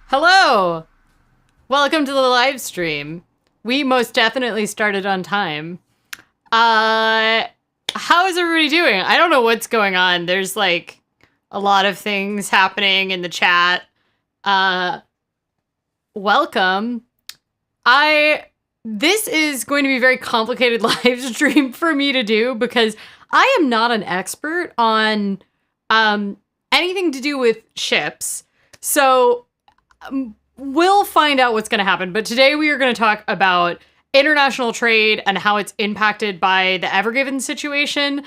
Hello! Welcome to the live stream. We most definitely started on time. How is everybody doing? I don't know what's going on. There's like a lot of things happening in the chat. Welcome. This is going to be a very complicated live stream for me to do because I am not an expert on anything to do with ships. So we'll find out what's going to happen. But today we are going to talk about international trade and how it's impacted by the Ever Given situation.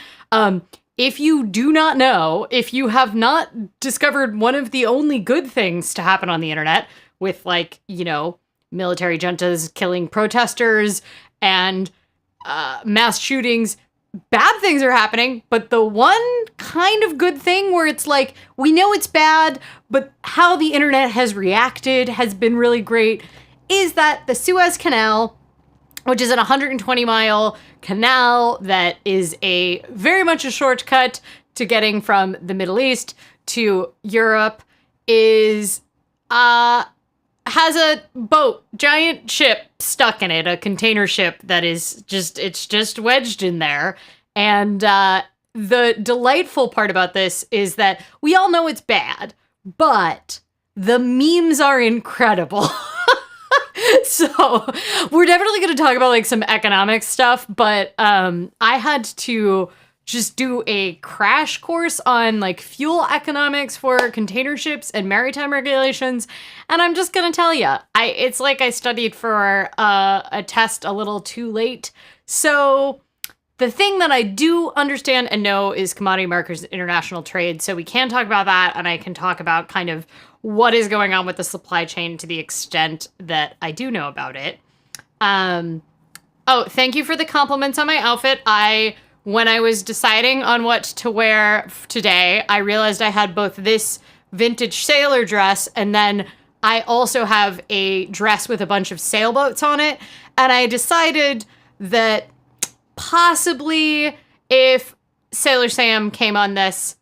If you do not know, if you have not discovered one of the only good things to happen on the internet with, like, you know, military juntas killing protesters and mass shootings, bad things are happening, but the one kind of good thing where it's like, we know it's bad, but how the internet has reacted has been really great, is that the Suez Canal, which is an 120-mile canal that is very much a shortcut to getting from the Middle East to Europe, has a boat, giant ship stuck in it, a container ship that is just wedged in there. And the delightful part about this is that we all know it's bad, but the memes are incredible. So we're definitely going to talk about like some economic stuff, but I had to just do a crash course on like fuel economics for container ships and maritime regulations. And I'm just going to tell you, it's like I studied for a test a little too late. So the thing that I do understand and know is commodity markets, international trade. So we can talk about that, and I can talk about kind of what is going on with the supply chain to the extent that I do know about it. Oh, thank you for the compliments on my outfit. When I was deciding on what to wear today, I realized I had both this vintage sailor dress and then I also have a dress with a bunch of sailboats on it. And I decided that possibly if Sailor Sam came on this,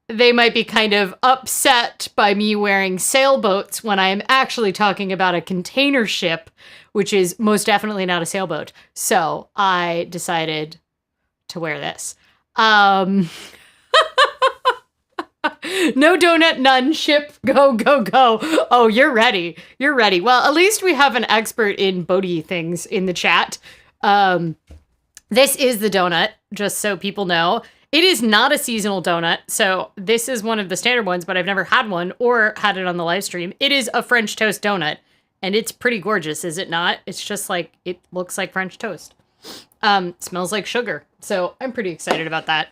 they might be kind of upset by me wearing sailboats when I am actually talking about a container ship, which is most definitely not a sailboat. So I decided to wear this. No donut, none, ship, go, go, go. Oh, you're ready. You're ready. Well, at least we have an expert in boaty things in the chat. This is the donut, just so people know. It is not a seasonal donut, so this is one of the standard ones, but I've never had one or had it on the live stream. It is a French toast donut, and it's pretty gorgeous, is it not? It's just like, it looks like French toast. Smells like sugar, so I'm pretty excited about that.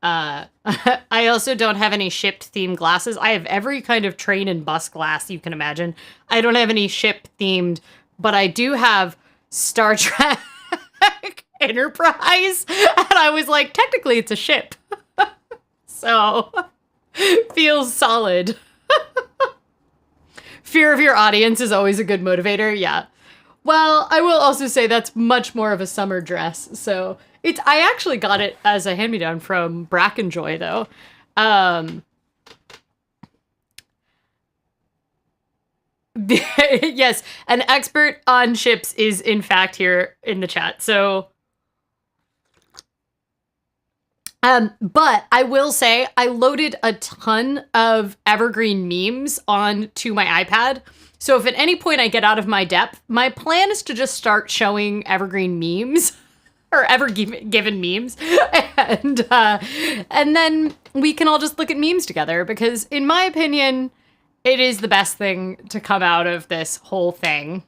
I also don't have any shipped-themed glasses. I have every kind of train and bus glass you can imagine. I don't have any ship-themed, but I do have Star Trek Enterprise, and I was like, technically it's a ship. So, feels solid. Fear of your audience is always a good motivator, yeah. Well, I will also say that's much more of a summer dress, so I actually got it as a hand-me-down from Brackenjoy, though. Yes, an expert on ships is in fact here in the chat, so but I will say I loaded a ton of evergreen memes onto my iPad. So if at any point I get out of my depth, my plan is to just start showing evergreen memes or ever-given memes. And then we can all just look at memes together because in my opinion, it is the best thing to come out of this whole thing.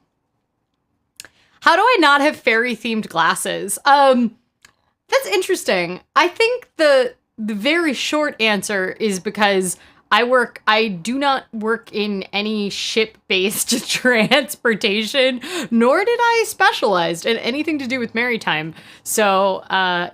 How do I not have fairy-themed glasses? That's interesting. I think the very short answer is because I do not work in any ship-based transportation, nor did I specialize in anything to do with maritime. So,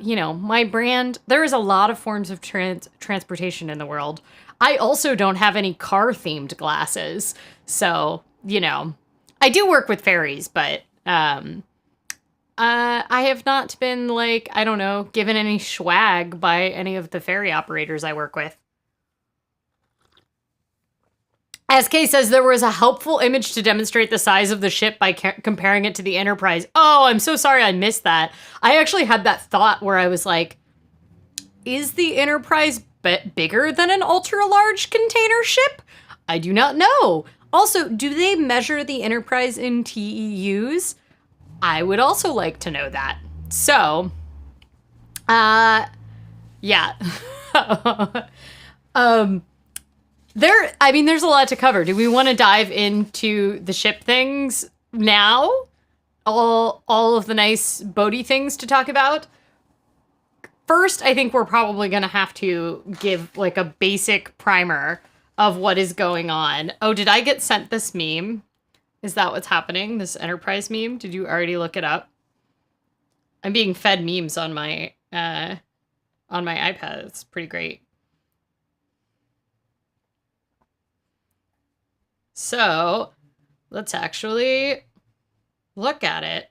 you know, my brand, there is a lot of forms of transportation in the world. I also don't have any car-themed glasses. So, you know, I do work with ferries, but I have not been, like, I don't know, given any swag by any of the ferry operators I work with. SK says there was a helpful image to demonstrate the size of the ship by comparing it to the Enterprise. Oh, I'm so sorry I missed that. I actually had that thought where I was like, is the Enterprise bigger than an ultra-large container ship? I do not know. Also, do they measure the Enterprise in TEUs? I would also like to know that. So, yeah. There's a lot to cover. Do we want to dive into the ship things now? All of the nice boaty things to talk about? First, I think we're probably going to have to give like a basic primer of what is going on. Oh, did I get sent this meme? Is that what's happening? This Enterprise meme? Did you already look it up? I'm being fed memes on my iPad. It's pretty great. So, let's actually look at it.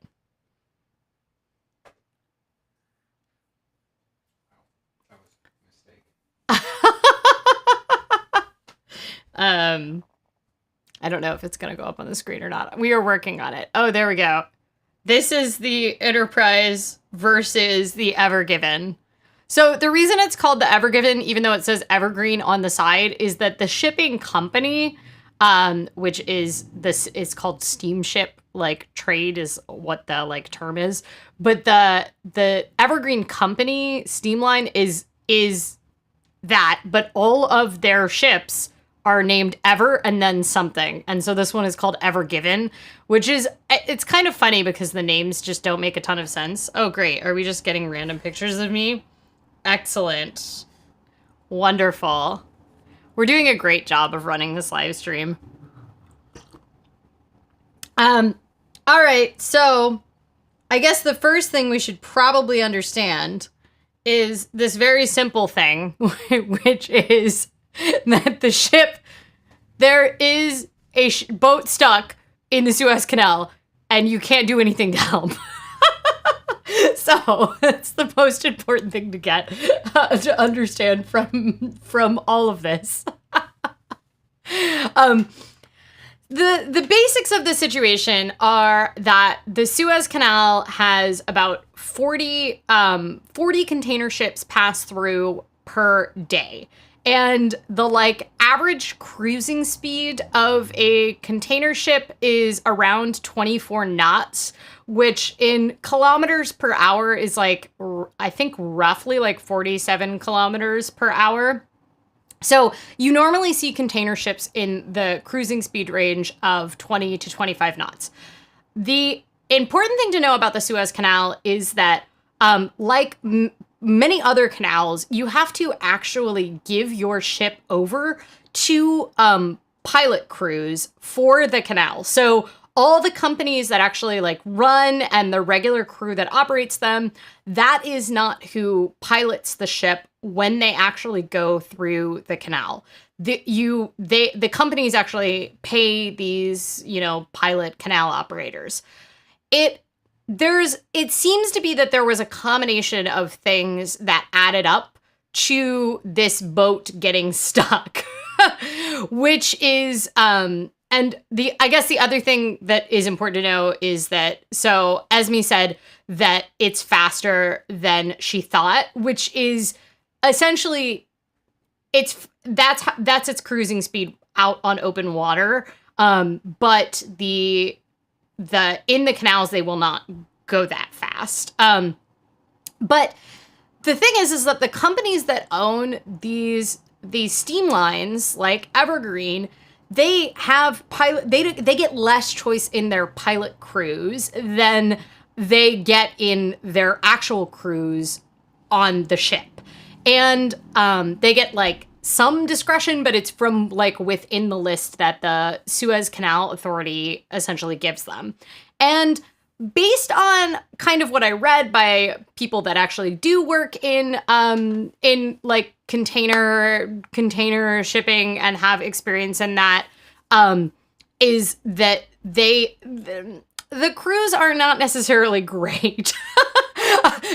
That was a mistake. I don't know if it's going to go up on the screen or not. We are working on it. Oh, there we go. This is the Enterprise versus the Ever Given. So the reason it's called the Ever Given, even though it says Evergreen on the side, is that the shipping company, which is it's called steamship, like trade is what the like term is. But the Evergreen company Steamline is that, but all of their ships are named Ever and then something. And so this one is called Ever Given, which is, it's kind of funny because the names just don't make a ton of sense. Oh, great. Are we just getting random pictures of me? Excellent. Wonderful. We're doing a great job of running this live stream. All right. So I guess the first thing we should probably understand is this very simple thing, which is that the ship, there is a boat stuck in the Suez Canal and you can't do anything to help. So that's the most important thing to get to understand from all of this. The basics of the situation are that the Suez Canal has about 40 container ships pass through per day. And the like average cruising speed of a container ship is around 24 knots, which in kilometers per hour is like, I think roughly like 47 kilometers per hour. So you normally see container ships in the cruising speed range of 20 to 25 knots. The important thing to know about the Suez Canal is that, like many other canals, you have to actually give your ship over to pilot crews for the canal. So all the companies that actually like run and the regular crew that operates them, that is not who pilots the ship when they actually go through the canal. The companies actually pay these, pilot canal operators. It seems to be that there was a combination of things that added up to this boat getting stuck, which is, and I guess the other thing that is important to know is that, so Esme said that it's faster than she thought, which is essentially, that's its cruising speed out on open water. But in the canals, they will not go that fast. But the thing is that the companies that own these steam lines, like Evergreen, they have they get less choice in their pilot crews than they get in their actual crews on the ship. And they get like some discretion, but it's from like within the list that the Suez Canal Authority essentially gives them. And based on kind of what I read by people that actually do work in like container shipping and have experience in that, is that the crews are not necessarily great.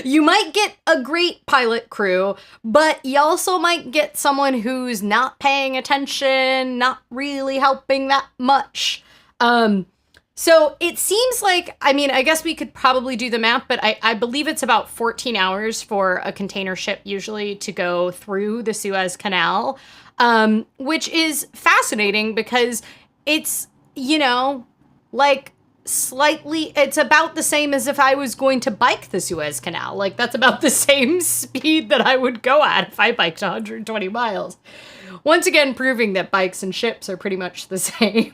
You might get a great pilot crew, but you also might get someone who's not paying attention, not really helping that much. So it seems like, I mean, I guess we could probably do the math, but I believe it's about 14 hours for a container ship usually to go through the Suez Canal, which is fascinating because it's, like it's about the same as if I was going to bike the Suez Canal. Like, that's about the same speed that I would go at if I biked 120 miles. Once again, proving that bikes and ships are pretty much the same.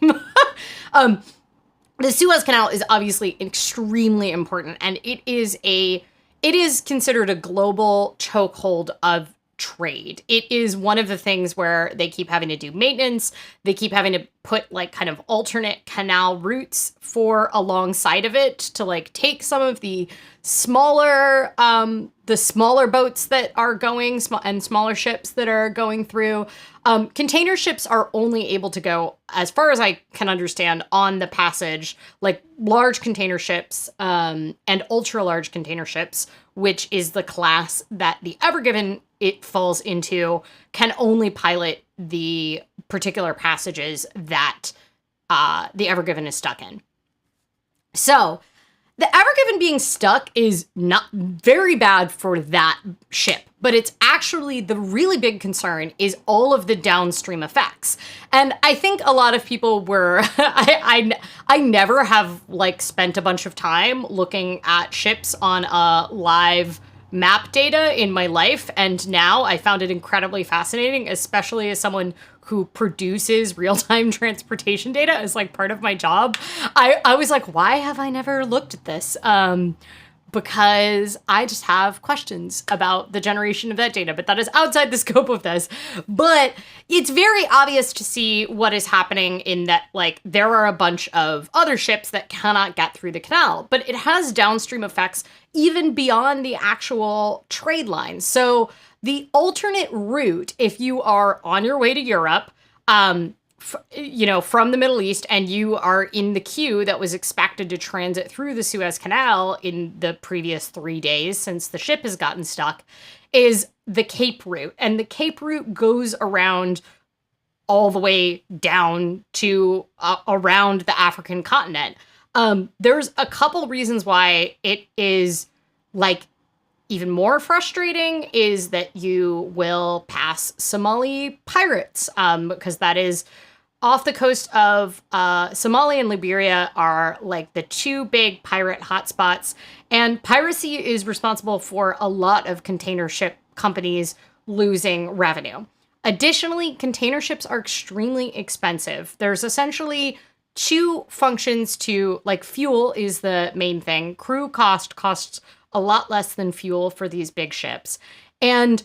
The Suez Canal is obviously extremely important, and it is considered a global chokehold of trade. It is one of the things where they keep having to do maintenance. They keep having to put like kind of alternate canal routes for alongside of it to like take some of the smaller boats that are going and smaller ships that are going through. Container ships are only able to go, as far as I can understand, on the passage, like large container ships and ultra large container ships, which is the class that the Ever Given it falls into, can only pilot the particular passages that the Ever Given is stuck in. So the Ever Given being stuck is not very bad for that ship, but it's actually the really big concern is all of the downstream effects. And I think a lot of people were, I never have like spent a bunch of time looking at ships on a live map data in my life. And now I found it incredibly fascinating, especially as someone who produces real-time transportation data as like part of my job. I was like, why have I never looked at this? Because I just have questions about the generation of that data, but that is outside the scope of this. But it's very obvious to see what is happening in that, like, there are a bunch of other ships that cannot get through the canal, but it has downstream effects even beyond the actual trade lines. So the alternate route, if you are on your way to Europe, from the Middle East, and you are in the queue that was expected to transit through the Suez Canal in the previous 3 days since the ship has gotten stuck, is the Cape route. And the Cape route goes around all the way down to around the African continent. There's a couple reasons why it is like even more frustrating is that you will pass Somali pirates, because that is off the coast of Somalia and Liberia are like the two big pirate hotspots. And piracy is responsible for a lot of container ship companies losing revenue. Additionally, container ships are extremely expensive. There's essentially two functions to, like, fuel is the main thing. Crew costs a lot less than fuel for these big ships. And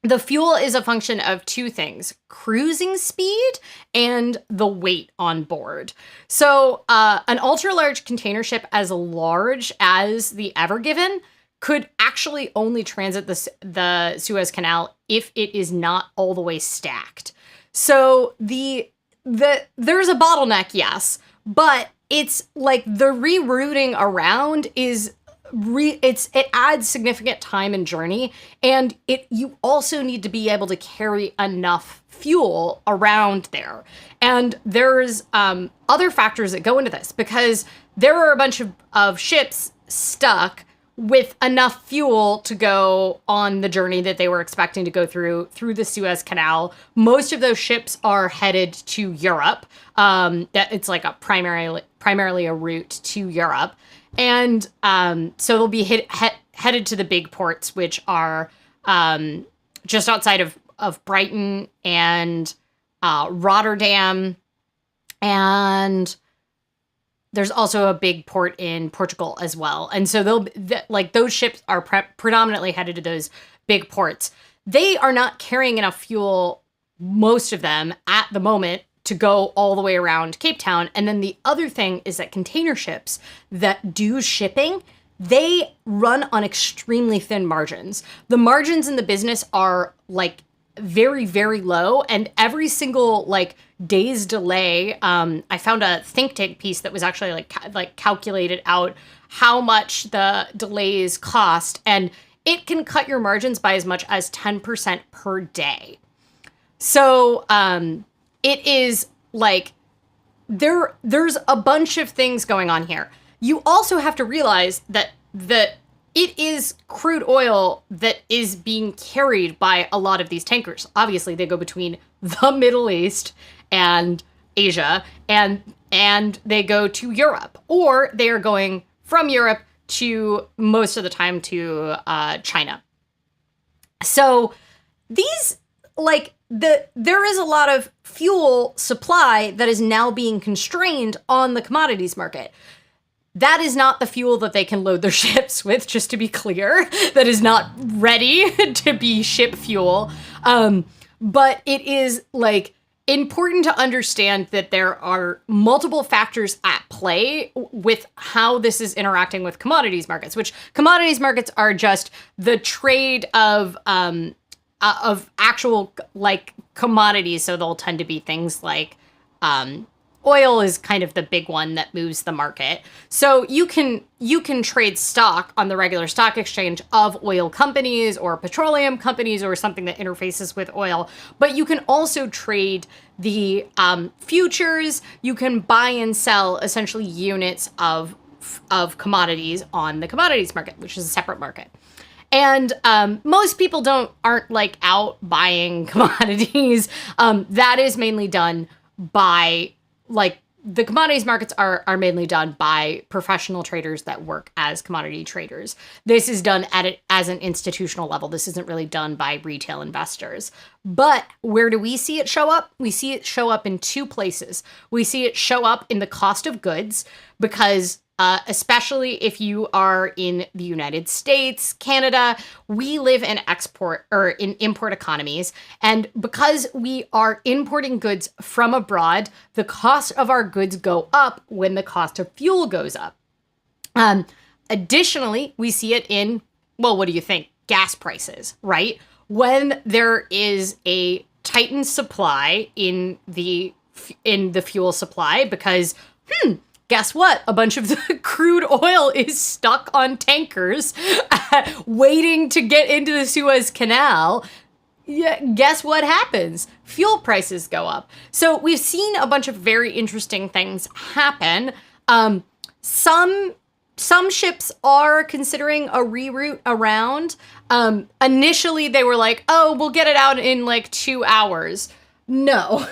the fuel is a function of two things: cruising speed and the weight on board. So an ultra-large container ship as large as the Ever Given could actually only transit the Suez Canal if it is not all the way stacked. So there's a bottleneck, yes, but it's like the rerouting around is it adds significant time and journey, and you also need to be able to carry enough fuel around there. And there's other factors that go into this, because there are a bunch of ships stuck with enough fuel to go on the journey that they were expecting to go through the Suez Canal. Most of those ships are headed to Europe. That it's like primarily a route to Europe. And so they'll be headed to the big ports, which are just outside of Brighton and Rotterdam. And there's also a big port in Portugal as well. And so those ships are predominantly headed to those big ports. They are not carrying enough fuel, most of them, at the moment, to go all the way around Cape Town. And then the other thing is that container ships that do shipping, they run on extremely thin margins. The margins in the business are like very, very low, and every single like day's delay, I found a think tank piece that was actually like calculated out how much the delays cost, and it can cut your margins by as much as 10% per day. So it is like there's a bunch of things going on here. You also have to realize that it is crude oil that is being carried by a lot of these tankers. Obviously, they go between the Middle East and Asia, and they go to Europe, or they are going from Europe to, most of the time, to China. So these, like, there is a lot of fuel supply that is now being constrained on the commodities market. That is not the fuel that they can load their ships with, just to be clear. That is not ready to be ship fuel. But it is, like, important to understand that there are multiple factors at play with how this is interacting with commodities markets, which commodities markets are just the trade of actual, like, commodities. So they'll tend to be things like oil is kind of the big one that moves the market. So you can trade stock on the regular stock exchange of oil companies or petroleum companies or something that interfaces with oil. But you can also trade the futures. You can buy and sell essentially units of commodities on the commodities market, which is a separate market. And most people aren't like out buying commodities. That is mainly done by, like, the commodities markets are mainly done by professional traders that work as commodity traders. This is done as an institutional level. This isn't really done by retail investors. But where do we see it show up? We see it show up in two places. We see it show up in the cost of goods, because especially if you are in the United States, Canada, we live in import economies. And because we are importing goods from abroad, the cost of our goods go up when the cost of fuel goes up. Additionally, we see it in, well, what do you think? Gas prices, right? When there is a tightened supply in the fuel supply, because, guess what? A bunch of the crude oil is stuck on tankers waiting to get into the Suez Canal. Yeah, guess what happens? Fuel prices go up. So we've seen a bunch of very interesting things happen. Some ships are considering a reroute around. Initially, they were like, oh, we'll get it out in like 2 hours. No.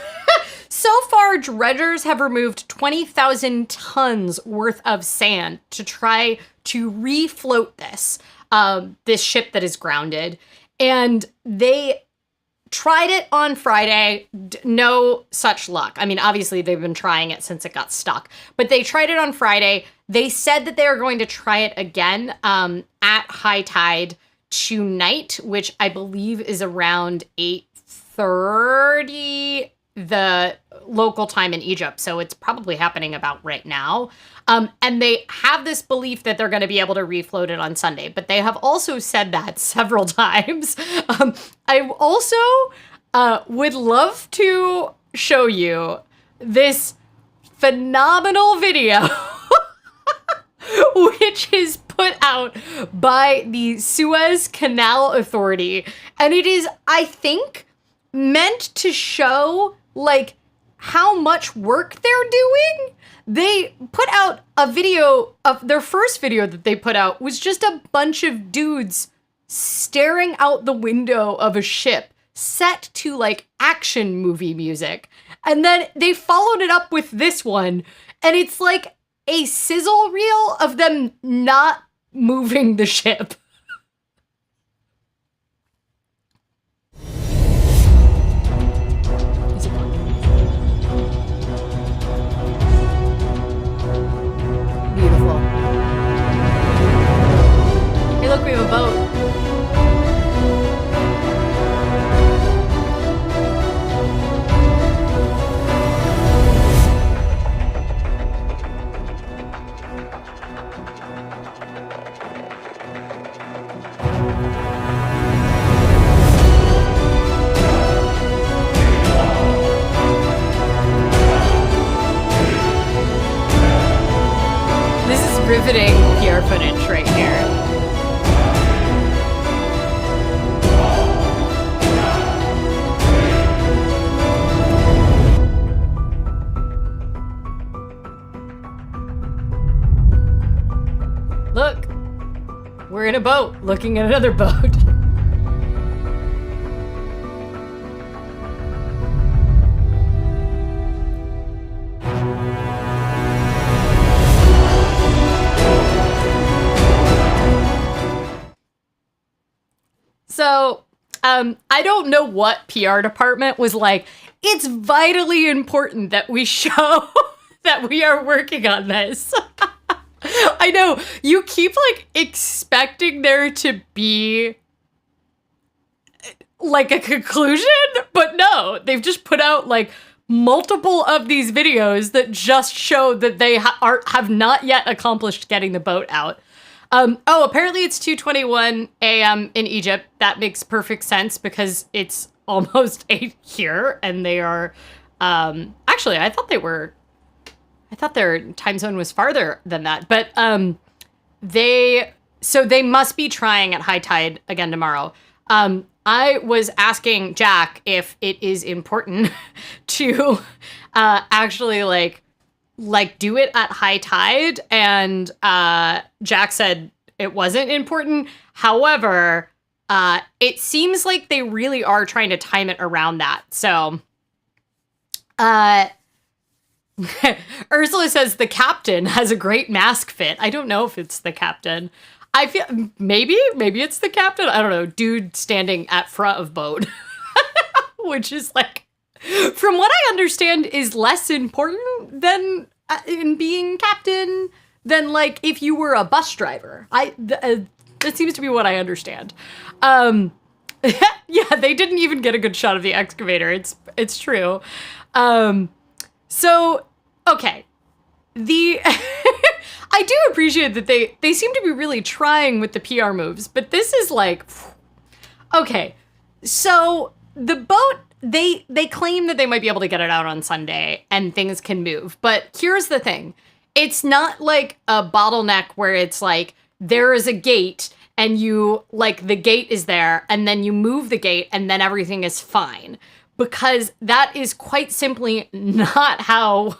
So far, dredgers have removed 20,000 tons worth of sand to try to refloat this ship that is grounded. And they tried it on Friday. No such luck. I mean, obviously, they've been trying it since it got stuck. But they tried it on Friday. They said that they are going to try it again at high tide tonight, which I believe is around 8:30 the local time in Egypt. So it's probably happening about right now. And they have this belief that they're going to be able to refloat it on Sunday, but they have also said that several times. I also would love to show you this phenomenal video, which is put out by the Suez Canal Authority. And it is, I think, meant to show, like, how much work they're doing. They put out a video of their first video that they put out was just a bunch of dudes staring out the window of a ship set to, like, action movie music. And then they followed it up with this one, and it's like a sizzle reel of them not moving the ship. Beautiful. Hey, look, we have a boat. Riveting here. square footage right here. Look, we're in a boat looking at another boat. So, I don't know what PR department was like, it's vitally important that we show that we are working on this. I know, you keep, like, expecting there to be, like, a conclusion, but no, they've just put out, like, multiple of these videos that just show that they have not yet accomplished getting the boat out. Apparently it's 2:21 a.m. in Egypt. That makes perfect sense because it's almost 8 here, and they are, actually, I thought their time zone was farther than that, but, they must be trying at high tide again tomorrow. I was asking Jack if it is important to, actually, like do it at high tide, and Jack said it wasn't important. However, it seems like they really are trying to time it around that. So, Ursula says the captain has a great mask fit. I don't know if it's the captain. I feel maybe it's the captain. I don't know. Dude standing at front of boat, which is like, from what I understand, is less important than in being captain than like if you were a bus driver. That seems to be what I understand. Yeah, they didn't even get a good shot of the excavator. It's true. So okay, I do appreciate that they seem to be really trying with the PR moves, but this is like, okay, so the boat, they claim that they might be able to get it out on Sunday and things can move. But here's the thing. It's not like a bottleneck where it's like there is a gate and you, like, the gate is there and then you move the gate and then everything is fine. Because that is quite simply not how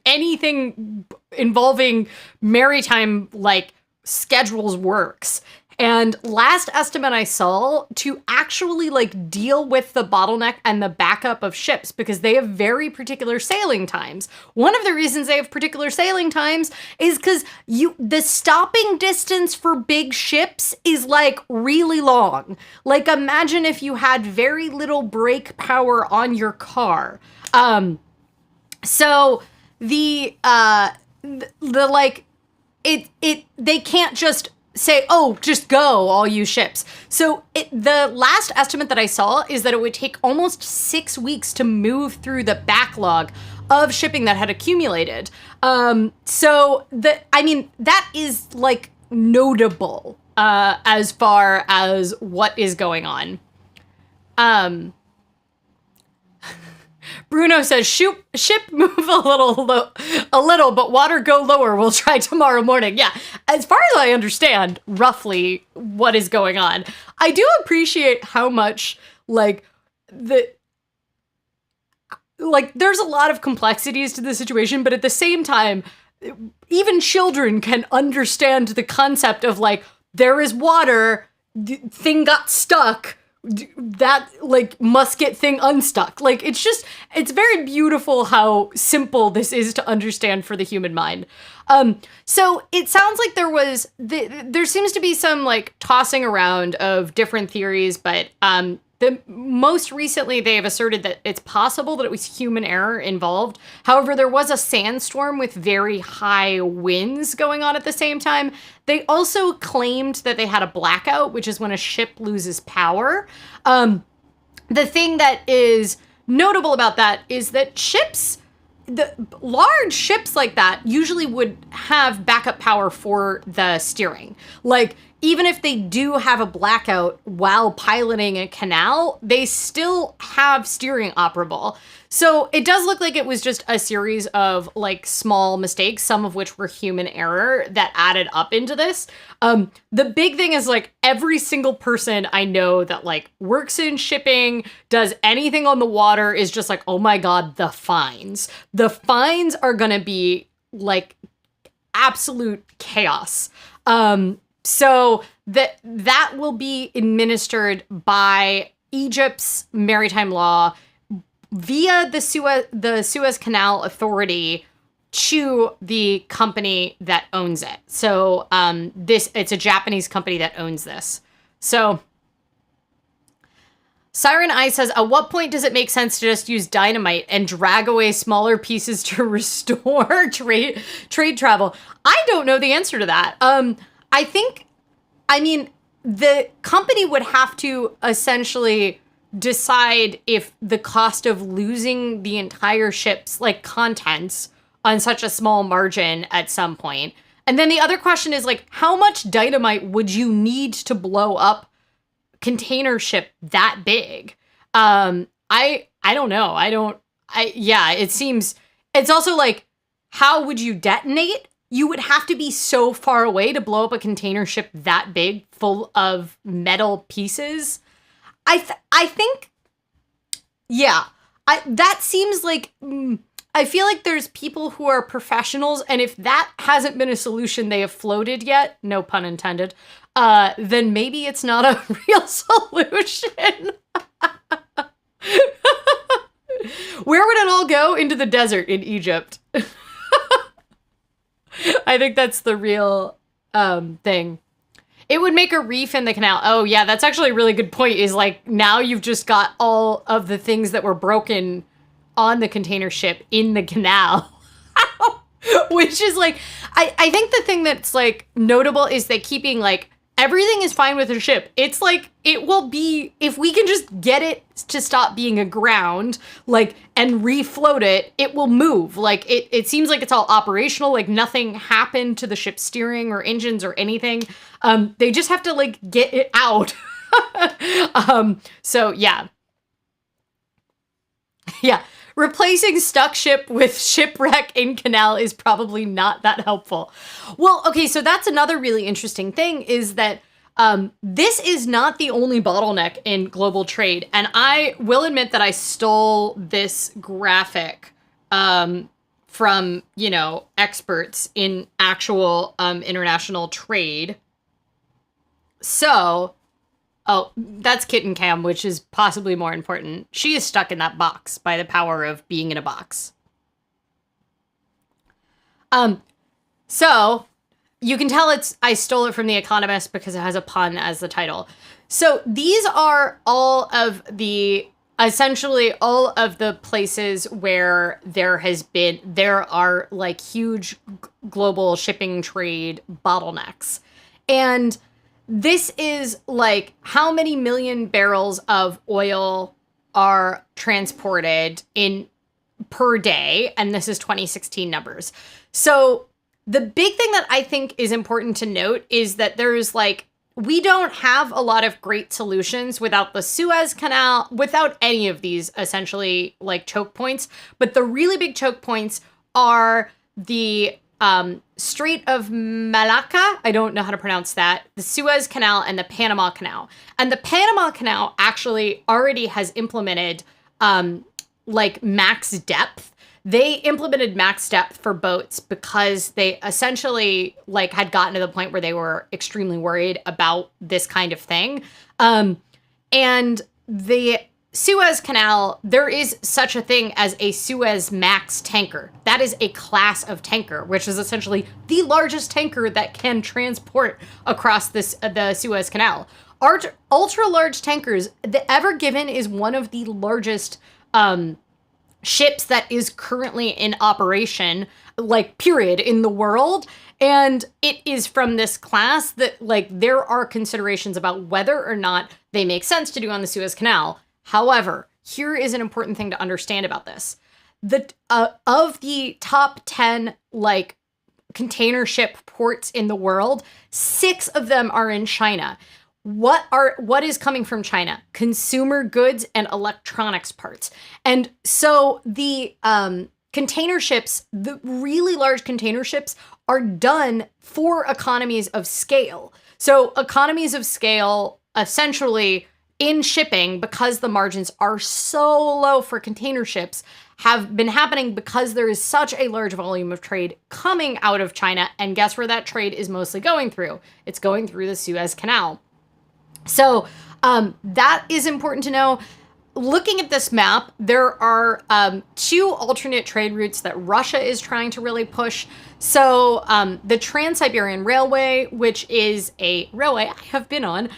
anything involving maritime, like, schedules works. And last estimate I saw, to actually, like, deal with the bottleneck and the backup of ships, because they have very particular sailing times. One of the reasons they have particular sailing times is because the stopping distance for big ships is, like, really long. Like, imagine if you had very little brake power on your car. So they can't just say, oh, just go, all you ships. So the last estimate that I saw is that it would take almost 6 weeks to move through the backlog of shipping that had accumulated. So that is, like, notable as far as what is going on. Bruno says, ship move a little, but water go lower. We'll try tomorrow morning. Yeah, as far as I understand, roughly what is going on. I do appreciate how much, like, there's a lot of complexities to the situation, but at the same time, even children can understand the concept of, like, there is water, thing got stuck, that, like, must get thing unstuck. Like, it's very beautiful how simple this is to understand for the human mind. So it sounds like there seems to be some, like, tossing around of different theories, but most recently they have asserted that it's possible that it was human error involved. However, there was a sandstorm with very high winds going on at the same time. They also claimed that they had a blackout, which is when a ship loses power. The thing that is notable about that is that the large ships like that usually would have backup power for the steering. Like, even if they do have a blackout while piloting a canal, they still have steering operable. So it does look like it was just a series of like small mistakes, some of which were human error that added up into this. The big thing is like every single person I know that like works in shipping, does anything on the water is just like, oh my God, the fines. The fines are going to be like absolute chaos. So that will be administered by Egypt's maritime law via the Suez Canal Authority to the company that owns it. So it's a Japanese company that owns this. So Siren Eye says, at what point does it make sense to just use dynamite and drag away smaller pieces to restore trade travel? I don't know the answer to that. I mean, the company would have to essentially decide if the cost of losing the entire ship's like contents on such a small margin at some point. And then the other question is like, how much dynamite would you need to blow up container ship that big? I don't know. It seems, it's also like, how would you detonate? You would have to be so far away to blow up a container ship that big full of metal pieces. I think, yeah, that seems like, I feel like there's people who are professionals, and if that hasn't been a solution they have floated yet, no pun intended, then maybe it's not a real solution. Where would it all go? Into the desert in Egypt. I think that's the real thing. It would make a reef in the canal. Oh, yeah, that's actually a really good point, is like now you've just got all of the things that were broken on the container ship in the canal. Which is like, I think the thing that's like notable is that keeping like everything is fine with the ship. It's like, it will be, if we can just get it to stop being aground, like, and refloat it, it will move. Like, it seems like it's all operational, like nothing happened to the ship's steering or engines or anything. They just have to, like, get it out. So, yeah. Yeah. Replacing stuck ship with shipwreck in canal is probably not that helpful. Well, okay, so that's another really interesting thing, is that this is not the only bottleneck in global trade. And I will admit that I stole this graphic from, experts in actual international trade. So... oh, that's Kitten Cam, which is possibly more important. She is stuck in that box by the power of being in a box. So you can tell I stole it from The Economist because it has a pun as the title. So these are essentially all of the places where there are like huge global shipping trade bottlenecks. And this is like how many million barrels of oil are transported per day. And this is 2016 numbers. So the big thing that I think is important to note is that there's like, we don't have a lot of great solutions without the Suez Canal, without any of these essentially like choke points. But the really big choke points are the Strait of Malacca, I don't know how to pronounce that, the Suez Canal, and the Panama Canal. And the Panama Canal actually already has implemented like max depth. They implemented max depth for boats because they essentially like had gotten to the point where they were extremely worried about this kind of thing. And the Suez Canal, there is such a thing as a Suez Max tanker. That is a class of tanker, which is essentially the largest tanker that can transport across the Suez Canal. Ultra large tankers, the Ever Given is one of the largest ships that is currently in operation, like period, in the world. And it is from this class that like there are considerations about whether or not they make sense to do on the Suez Canal. However, here is an important thing to understand about this. Of the top 10 like container ship ports in the world, 6 of them are in China. What is coming from China? Consumer goods and electronics parts. And so the container ships, the really large container ships, are done for economies of scale. So economies of scale, essentially in shipping, because the margins are so low for container ships, have been happening because there is such a large volume of trade coming out of China. And guess where that trade is mostly going through? It's going through the Suez Canal. So that is important to know. Looking at this map, there are 2 alternate trade routes that Russia is trying to really push. So the Trans-Siberian Railway, which is a railway I have been on,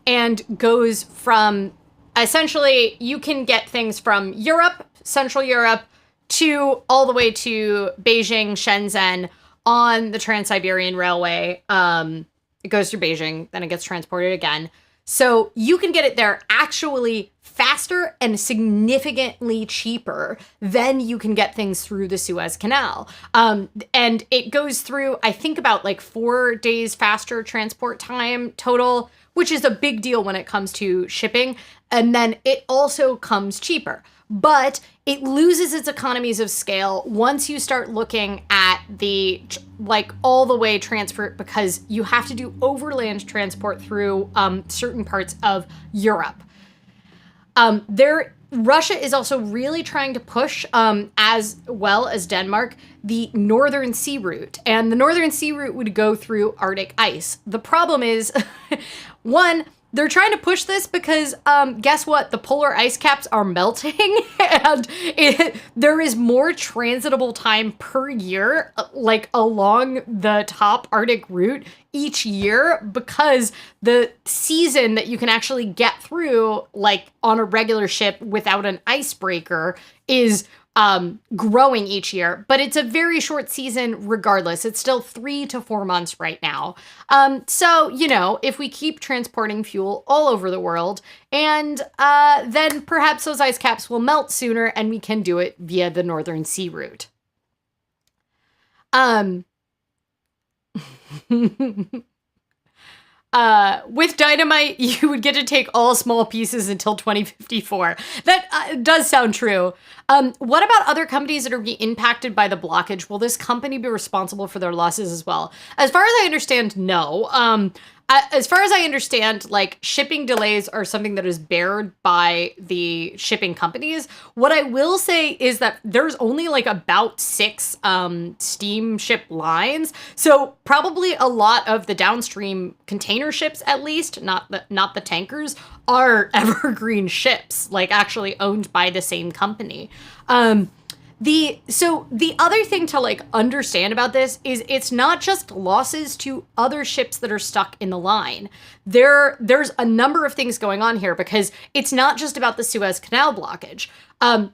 and goes from, essentially, you can get things from Europe, Central Europe, to all the way to Beijing, Shenzhen on the Trans-Siberian Railway. It goes through Beijing, then it gets transported again. So you can get it there actually faster and significantly cheaper than you can get things through the Suez Canal. And it goes through, I think, about like 4 days faster transport time total, which is a big deal when it comes to shipping. And then it also comes cheaper. But it loses its economies of scale once you start looking at the, like, all the way transport, because you have to do overland transport through certain parts of Europe. Russia is also really trying to push, as well as Denmark, the Northern Sea route. And the Northern Sea route would go through Arctic ice. The problem is, one, they're trying to push this because, guess what? The polar ice caps are melting, and there is more transitable time per year, like along the top Arctic route each year, because the season that you can actually get through, like on a regular ship without an icebreaker, is growing each year. But it's a very short season regardless. It's still 3 to 4 months right now. So, you know, if we keep transporting fuel all over the world, and then perhaps those ice caps will melt sooner and we can do it via the Northern Sea route. With dynamite, you would get to take all small pieces until 2054. That does sound true. What about other companies that are being impacted by the blockage? Will this company be responsible for their losses as well? As far as I understand, no. As far as I understand, like, shipping delays are something that is bared by the shipping companies. What I will say is that there's only like about 6 steamship lines. So probably a lot of the downstream container ships, at least, not the tankers, are evergreen ships, like actually owned by the same company. So the other thing to like understand about this is it's not just losses to other ships that are stuck in the line. There's a number of things going on here, because it's not just about the Suez Canal blockage.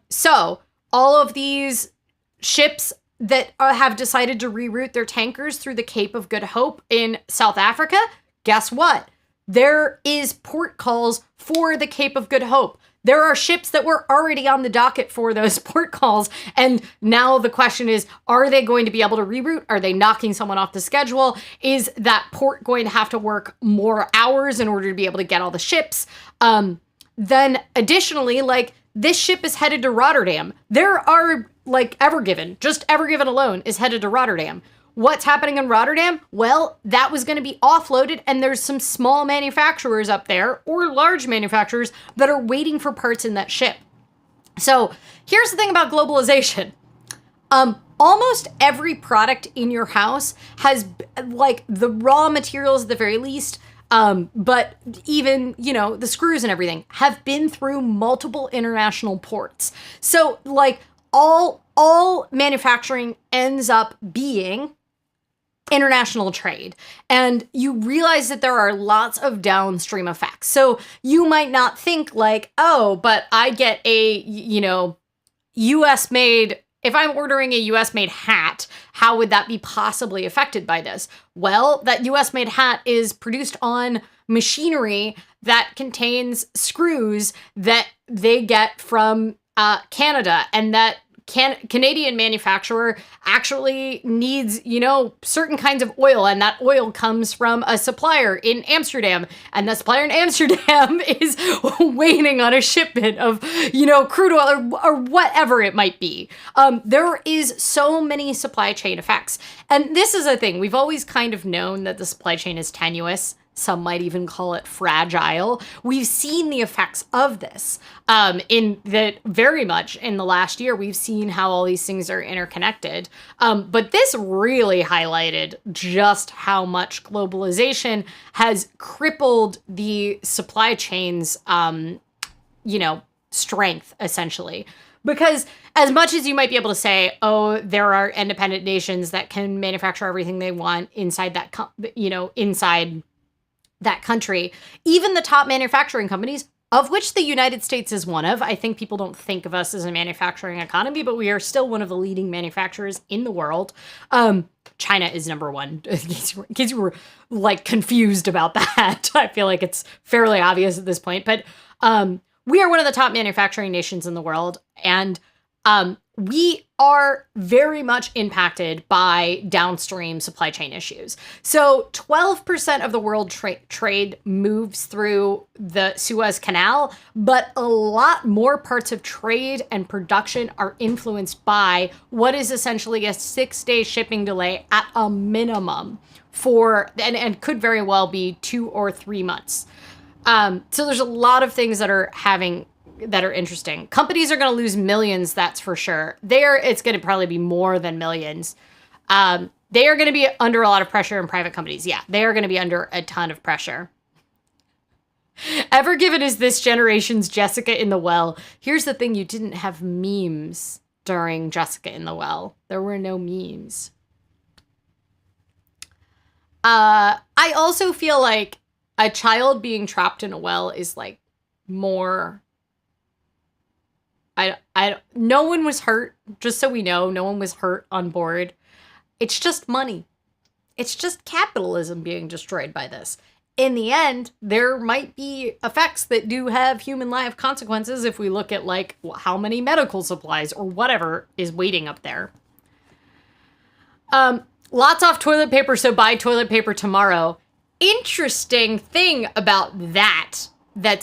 So all of these ships that have decided to reroute their tankers through the Cape of Good Hope in South Africa, guess what? There is port calls for the Cape of Good Hope. There are ships that were already on the docket for those port calls. And now the question is, are they going to be able to reroute? Are they knocking someone off the schedule? Is that port going to have to work more hours in order to be able to get all the ships? Then additionally, like, this ship is headed to Rotterdam. There are, like, Ever Given, just Ever Given alone is headed to Rotterdam. What's happening in Rotterdam? Well, that was going to be offloaded, and there's some small manufacturers up there, or large manufacturers, that are waiting for parts in that ship. So here's the thing about globalization. Almost every product in your house has, like, the raw materials at the very least, but even, you know, the screws and everything have been through multiple international ports. So, like, all manufacturing ends up being international trade. And you realize that there are lots of downstream effects. So you might not think like, oh, but I get a, you know, US made, if I'm ordering a US made hat, how would that be possibly affected by this? Well, that US made hat is produced on machinery that contains screws that they get from Canada, and that Canadian manufacturer actually needs, certain kinds of oil, and that oil comes from a supplier in Amsterdam, and the supplier in Amsterdam is waiting on a shipment of, crude oil or whatever it might be. There is so many supply chain effects. And this is a thing. We've always kind of known that the supply chain is tenuous. Some might even call it fragile. We've seen the effects of this very much in the last year. We've seen how all these things are interconnected. But this really highlighted just how much globalization has crippled the supply chain's, strength, essentially. Because as much as you might be able to say, oh, there are independent nations that can manufacture everything they want inside that country, even the top manufacturing companies, of which the United States is one of. I think people don't think of us as a manufacturing economy, but we are still one of the leading manufacturers in the world. China is number one, in case you were like confused about that. I feel like it's fairly obvious at this point, but we are one of the top manufacturing nations in the world, and we are very much impacted by downstream supply chain issues. So 12% of the world trade moves through the Suez Canal, but a lot more parts of trade and production are influenced by what is essentially a 6-day shipping delay at a minimum and could very well be 2 or 3 months. So there's a lot of things that are interesting. Companies are going to lose millions, that's for sure. It's going to probably be more than millions. They are going to be under a lot of pressure in private companies. Yeah, they are going to be under a ton of pressure. Ever Given is this generation's Jessica in the Well. Here's the thing, you didn't have memes during Jessica in the Well. There were no memes. I also feel like a child being trapped in a well is like more... no one was hurt, just so we know, no one was hurt on board. It's just money. It's just capitalism being destroyed by this. In the end, there might be effects that do have human life consequences if we look at like how many medical supplies or whatever is waiting up there. Lots off toilet paper, so buy toilet paper tomorrow. Interesting thing about that's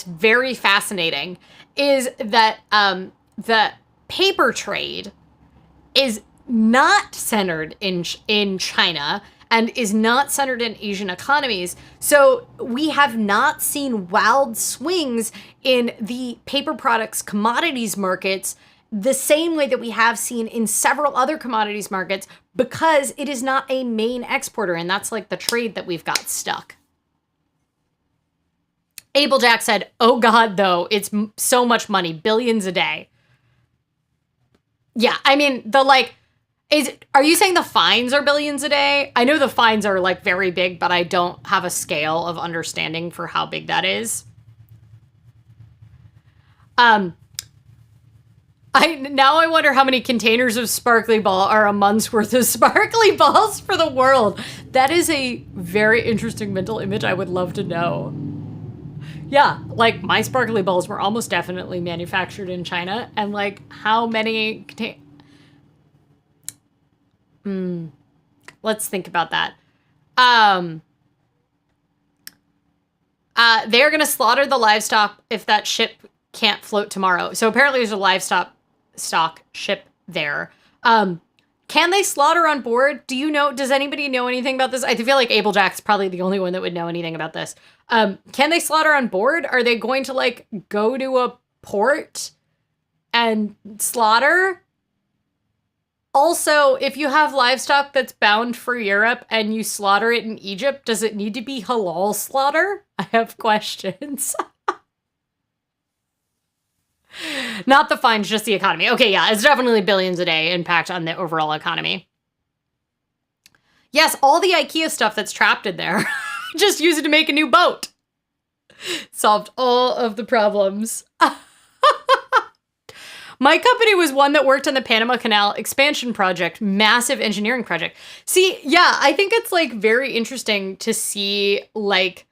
very fascinating is that the paper trade is not centered in China and is not centered in Asian economies. So we have not seen wild swings in the paper products commodities markets the same way that we have seen in several other commodities markets, because it is not a main exporter, and that's like the trade that we've got stuck. Abel Jack said, oh God, though, it's so much money, billions a day. Yeah, I mean, are you saying the fines are billions a day? I know the fines are like very big, but I don't have a scale of understanding for how big that is. I wonder how many containers of sparkly ball are a month's worth of sparkly balls for the world. That is a very interesting mental image I would love to know. Yeah, like my sparkly balls were almost definitely manufactured in China, and like how many let's think about that. They're gonna slaughter the livestock if that ship can't float tomorrow. So apparently there's a livestock ship there. Can they slaughter on board? Does anybody know anything about this? I feel like Abel Jack's probably the only one that would know anything about this. Can they slaughter on board? Are they going to like go to a port and slaughter? Also, if you have livestock that's bound for Europe and you slaughter it in Egypt, does it need to be halal slaughter? I have questions. Not the fines, just the economy. Okay, yeah, it's definitely billions a day impact on the overall economy. Yes, all the IKEA stuff that's trapped in there, just use it to make a new boat. Solved all of the problems. My company was one that worked on the Panama Canal expansion project, massive engineering project. See, yeah, I think it's like very interesting to see like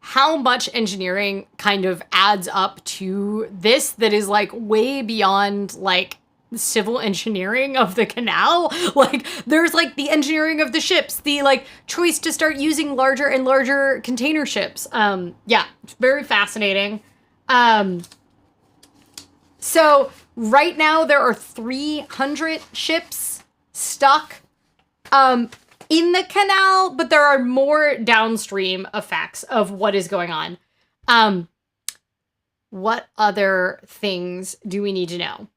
how much engineering kind of adds up to this that is like way beyond like civil engineering of the canal. Like there's like the engineering of the ships, the like choice to start using larger and larger container ships. Yeah, it's very fascinating. So right now there are 300 ships stuck in the canal, but there are more downstream effects of what is going on. What other things do we need to know?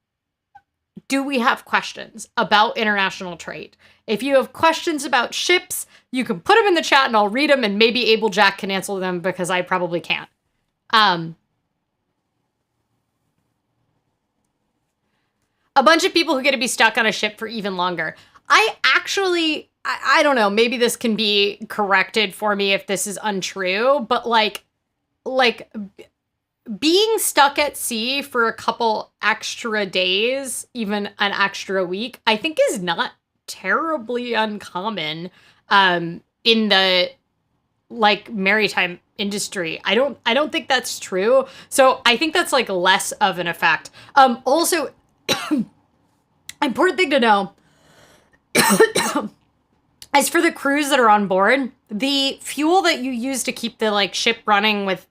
Do we have questions about international trade? If you have questions about ships, you can put them in the chat and I'll read them, and maybe Able Jack can answer them because I probably can't. A bunch of people who get to be stuck on a ship for even longer. I don't know, maybe this can be corrected for me if this is untrue, but like being stuck at sea for a couple extra days, even an extra week, I think is not terribly uncommon in the like maritime industry. I don't think that's true. So I think that's like less of an effect. Also, important thing to know, as for the crews that are on board, the fuel that you use to keep the like ship running with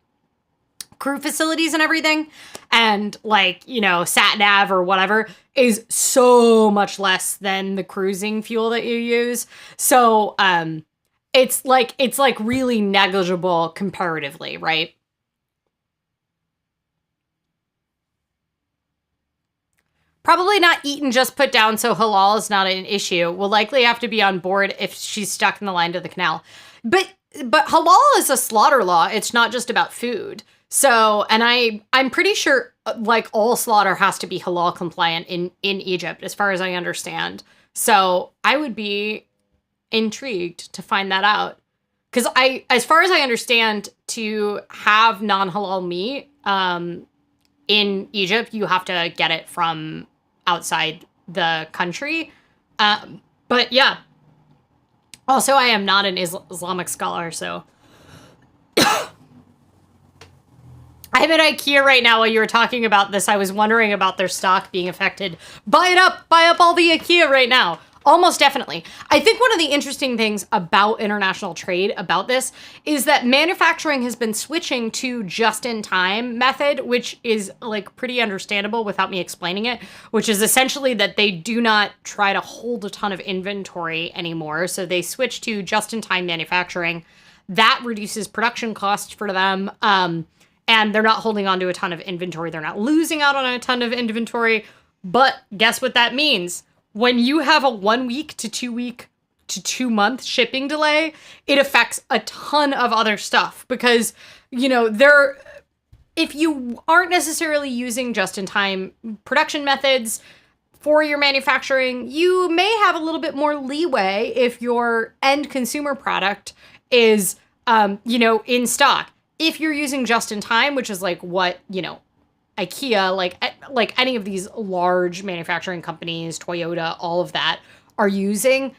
crew facilities and everything, and like, you know, sat nav or whatever, is so much less than the cruising fuel that you use. So it's like really negligible comparatively, right? Probably not eaten, just put down, so halal is not an issue. Will likely have to be on board if she's stuck in the line to the canal. But halal is a slaughter law. It's not just about food. So, and I'm pretty sure like all slaughter has to be halal compliant in Egypt, as far as I understand. So I would be intrigued to find that out. Because as far as I understand, to have non-halal meat in Egypt, you have to get it from outside the country. But yeah. Also, I am not an Islamic scholar, so... I'm at IKEA right now while you were talking about this. I was wondering about their stock being affected. Buy it up! Buy up all the IKEA right now. Almost definitely. I think one of the interesting things about international trade about this is that manufacturing has been switching to just-in-time method, which is like pretty understandable without me explaining it, which is essentially that they do not try to hold a ton of inventory anymore. So they switch to just-in-time manufacturing. That reduces production costs for them. And they're not holding on to a ton of inventory. They're not losing out on a ton of inventory. But guess what that means? When you have a 1 week to 2 week to 2 month shipping delay, it affects a ton of other stuff. Because, you know, if you aren't necessarily using just-in-time production methods for your manufacturing, you may have a little bit more leeway if your end consumer product is, you know, in stock. If you're using just-in-time, which is like what, you know, IKEA, like any of these large manufacturing companies, Toyota, all of that are using,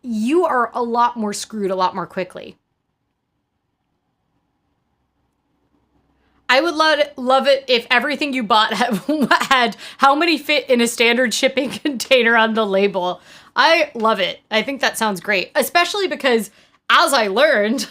you are a lot more screwed a lot more quickly. I would love it if everything you bought had how many fit in a standard shipping container on the label. I love it. I think that sounds great, especially because, as I learned...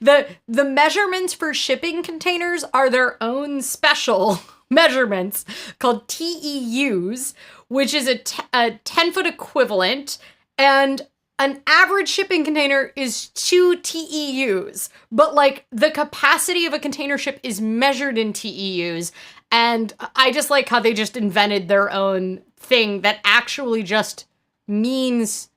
The measurements for shipping containers are their own special measurements called TEUs, which is a 10-foot equivalent, and an average shipping container is 2 TEUs. But like the capacity of a container ship is measured in TEUs, and I just like how they just invented their own thing that actually just means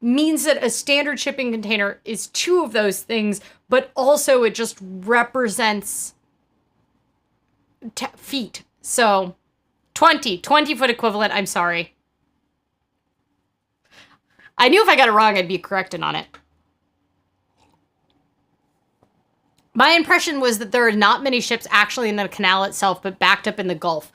that a standard shipping container is 2 of those things, but also it just represents feet. So 20-foot equivalent, I'm sorry. I knew if I got it wrong, I'd be corrected on it. My impression was that there are not many ships actually in the canal itself, but backed up in the Gulf.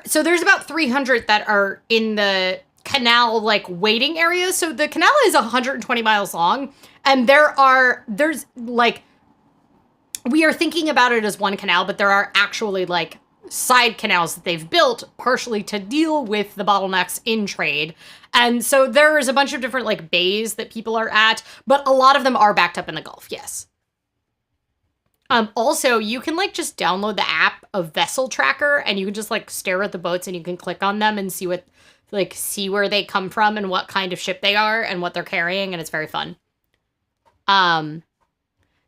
So there's about 300 that are in the canal like waiting areas. So the canal is 120 miles long, and there's like we are thinking about it as one canal, but there are actually like side canals that they've built partially to deal with the bottlenecks in trade. And so there's a bunch of different like bays that people are at, but a lot of them are backed up in the Gulf. Yes. Also, you can like just download the app of Vessel Tracker and you can just like stare at the boats and you can click on them and see what, like, see where they come from and what kind of ship they are and what they're carrying. And it's very fun.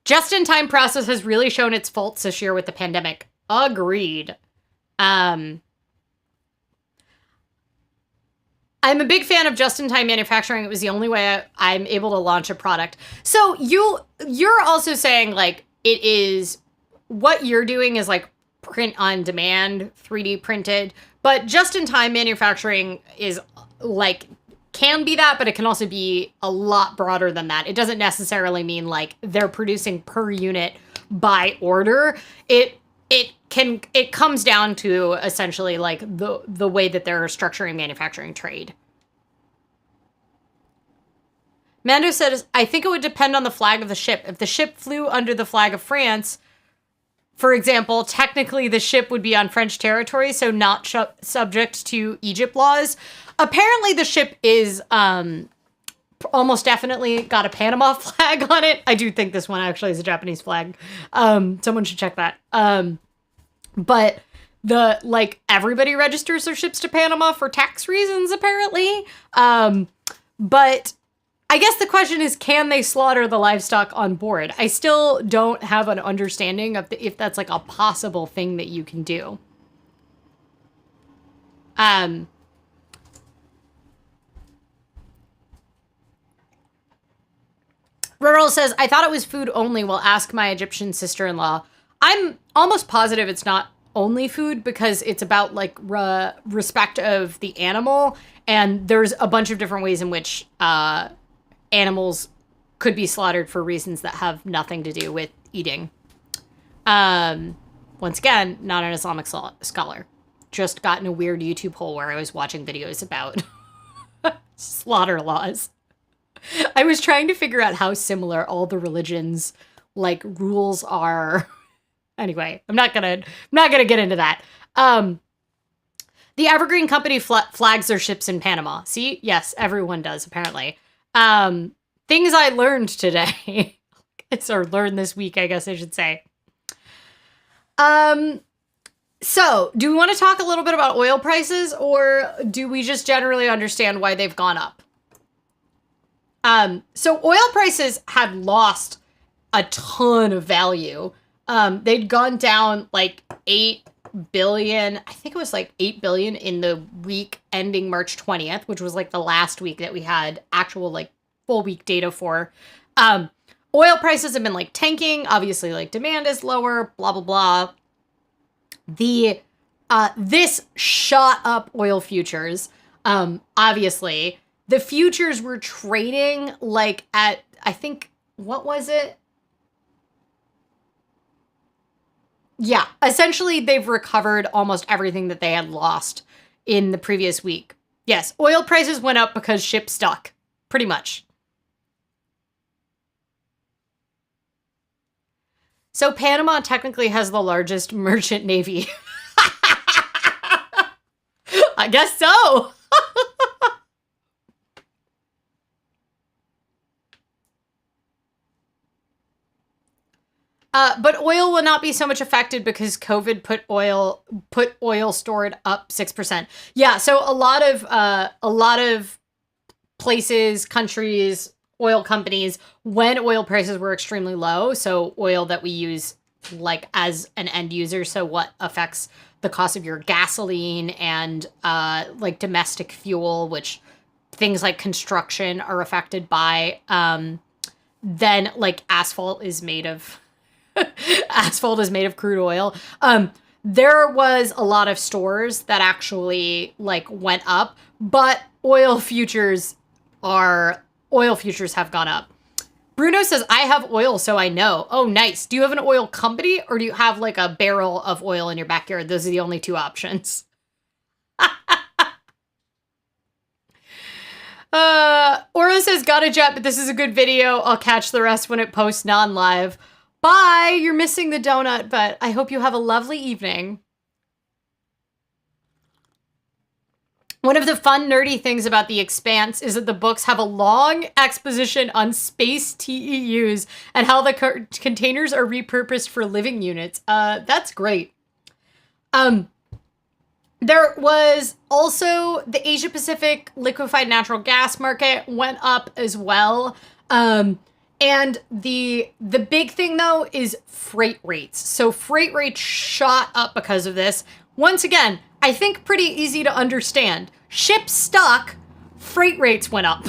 Just-in-time process has really shown its faults this year with the pandemic. Agreed. I'm a big fan of just-in-time manufacturing. It was the only way I'm able to launch a product. So you're also saying like it is what you're doing is like print on demand, 3D printed, but just-in-time manufacturing is like can be that, but it can also be a lot broader than that. It doesn't necessarily mean like they're producing per unit by order. It comes down to essentially like the way that they're structuring manufacturing trade. Mando says, I think it would depend on the flag of the ship. If the ship flew under the flag of France, for example, technically the ship would be on French territory, so not subject to Egypt laws. Apparently the ship is almost definitely got a Panama flag on it. I do think this one actually is a Japanese flag. Someone should check that. But the like everybody registers their ships to Panama for tax reasons, apparently. But I guess the question is, can they slaughter the livestock on board? I still don't have an understanding of if that's like a possible thing that you can do. Rural says, I thought it was food only. Will ask my Egyptian sister-in-law. I'm almost positive it's not only food because it's about like respect of the animal. And there's a bunch of different ways in which animals could be slaughtered for reasons that have nothing to do with eating. Once again, not an Islamic scholar. Just got in a weird YouTube hole where I was watching videos about slaughter laws. I was trying to figure out how similar all the religions like rules are. Anyway, I'm not gonna get into that. The Evergreen Company flags their ships in Panama. See? Yes, everyone does, apparently. Things I learned today. Or learned this week, I guess I should say. So, do we want to talk a little bit about oil prices, or do we just generally understand why they've gone up? So oil prices had lost a ton of value. They'd gone down like 8 billion. I think it was like 8 billion in the week ending March 20th, which was like the last week that we had actual like full week data for. Oil prices have been like tanking. Obviously, like demand is lower, blah, blah, blah. This shot up oil futures. Obviously, the futures were trading like at, I think, what was it? Yeah, essentially they've recovered almost everything that they had lost in the previous week. Yes, oil prices went up because ships stuck, pretty much. So Panama technically has the largest merchant navy. I guess so. But oil will not be so much affected because COVID put oil stored up 6%. Yeah, so a lot of places, countries, oil companies, when oil prices were extremely low, so oil that we use like as an end user, so what affects the cost of your gasoline and like domestic fuel, which things like construction are affected by, then like asphalt is made of crude oil. There was a lot of stores that actually like went up, but oil futures have gone up. Bruno says, I have oil, so I know. Oh, nice. Do you have an oil company or do you have like a barrel of oil in your backyard? Those are the only two options. Oro says, got a jet, but this is a good video. I'll catch the rest when it posts non-live. Bye! You're missing the donut, but I hope you have a lovely evening. One of the fun, nerdy things about The Expanse is that the books have a long exposition on space TEUs and how the containers are repurposed for living units. That's great. There was also the Asia Pacific liquefied natural gas market went up as well. And the big thing, though, is freight rates. So freight rates shot up because of this. Once again, I think pretty easy to understand. Ships stuck, freight rates went up.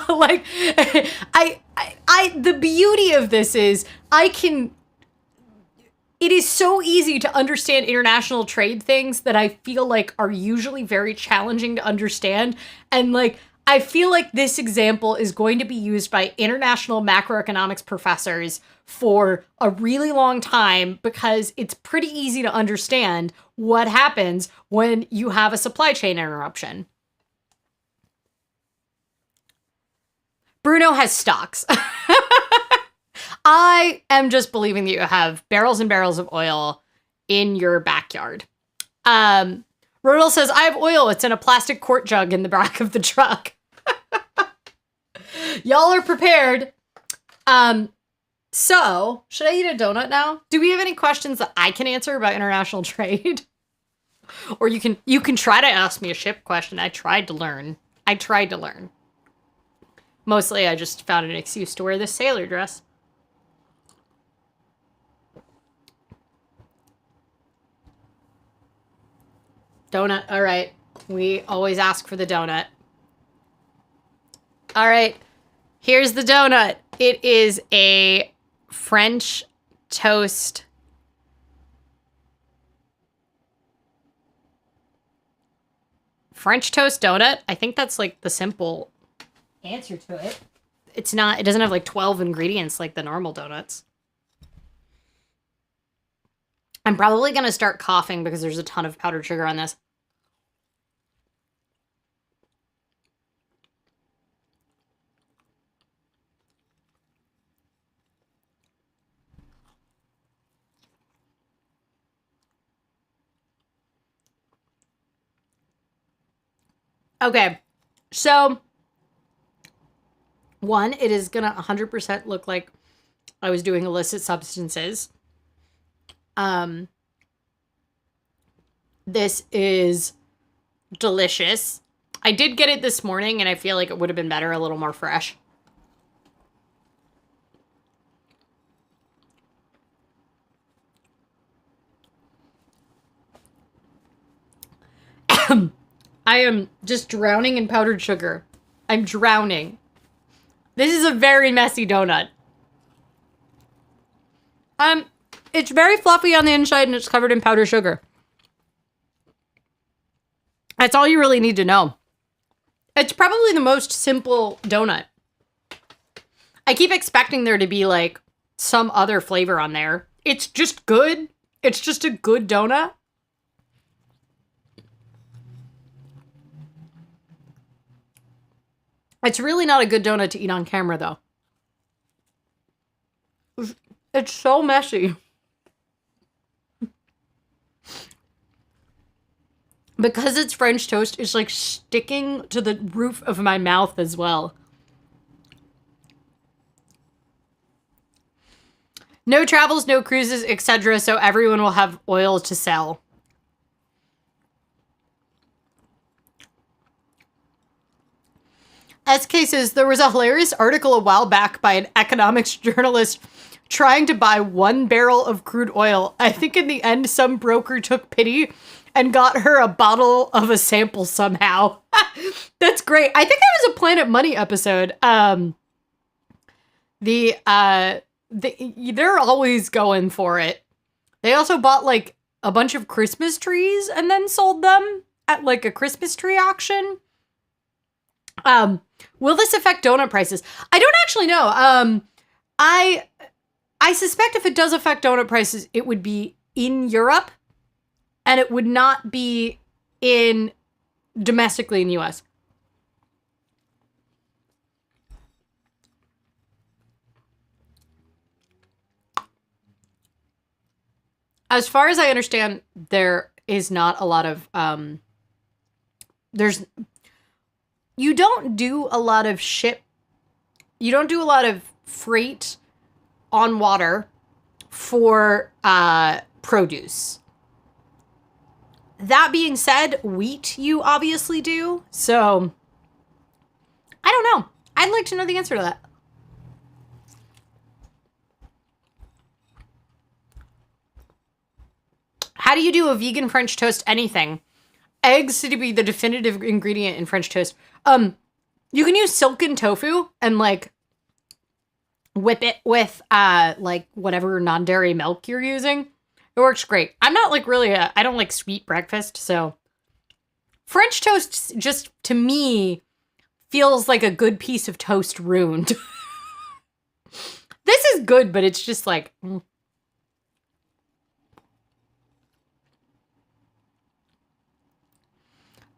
Like, the beauty of this is it is so easy to understand international trade things that I feel like are usually very challenging to understand. And like, I feel like this example is going to be used by international macroeconomics professors for a really long time because it's pretty easy to understand what happens when you have a supply chain interruption. Bruno has stocks. I am just believing that you have barrels and barrels of oil in your backyard. Rodel says, I have oil. It's in a plastic quart jug in the back of the truck. Y'all are prepared. So, should I eat a donut now? Do we have any questions that I can answer about international trade? Or you can try to ask me a ship question. I tried to learn. Mostly, I just found an excuse to wear this sailor dress. Donut. All right. We always ask for the donut. All right. Here's the donut. It is a French toast. French toast donut. I think that's like the simple answer to it. It doesn't have like 12 ingredients like the normal donuts. I'm probably going to start coughing because there's a ton of powdered sugar on this. Okay, so one, it is gonna 100% look like I was doing illicit substances. This is delicious. I did get it this morning, and I feel like it would have been better a little more fresh. I am just drowning in powdered sugar. I'm drowning. This is a very messy donut. It's very fluffy on the inside and it's covered in powdered sugar. That's all you really need to know. It's probably the most simple donut. I keep expecting there to be like some other flavor on there. It's just good. It's just a good donut. It's really not a good donut to eat on camera, though. It's so messy. Because it's French toast, it's like sticking to the roof of my mouth as well. No travels, no cruises, etc. So everyone will have oil to sell. SK says, there was a hilarious article a while back by an economics journalist trying to buy 1 barrel of crude oil. I think in the end, some broker took pity and got her a bottle of a sample somehow. That's great. I think that was a Planet Money episode. They're always going for it. They also bought like a bunch of Christmas trees and then sold them at like a Christmas tree auction. Will this affect donut prices? I don't actually know. I suspect if it does affect donut prices, it would be in Europe and it would not be domestically in the US. as far as I understand, there is not a lot of there's you don't do a lot of freight on water for produce. That being said, wheat you obviously do. So I don't know. I'd like to know the answer to that. How do you do a vegan French toast anything? Eggs to be the definitive ingredient in French toast. You can use silken tofu and like whip it with like whatever non-dairy milk you're using. It works great. I'm not like really I don't like sweet breakfast, so French toast just to me feels like a good piece of toast ruined. This is good, but it's just like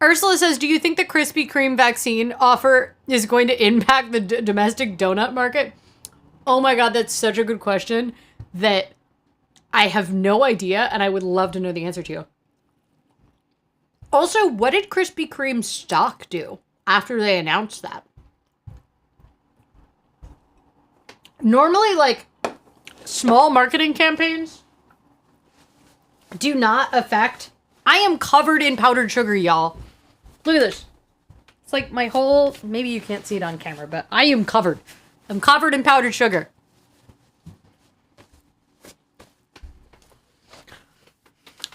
Ursula says, do you think the Krispy Kreme vaccine offer is going to impact the domestic donut market? Oh my God, that's such a good question that I have no idea, and I would love to know the answer to. Also, what did Krispy Kreme stock do after they announced that? Normally, like, small marketing campaigns do not affect... I am covered in powdered sugar, y'all. Look at this. It's like my whole... Maybe you can't see it on camera, but I am covered. I'm covered in powdered sugar.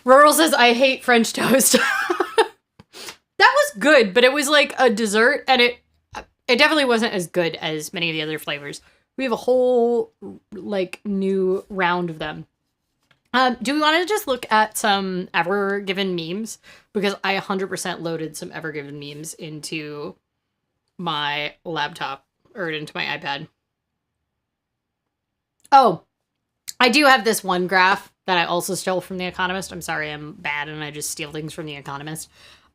Rural says, I hate French toast. That was good, but it was like a dessert, and it definitely wasn't as good as many of the other flavors. We have a whole, like, new round of them. Do we want to just look at some Ever Given memes? Because I 100% loaded some Ever Given memes into my laptop, or into my iPad. Oh, I do have this one graph that I also stole from The Economist. I'm sorry, I'm bad and I just steal things from The Economist.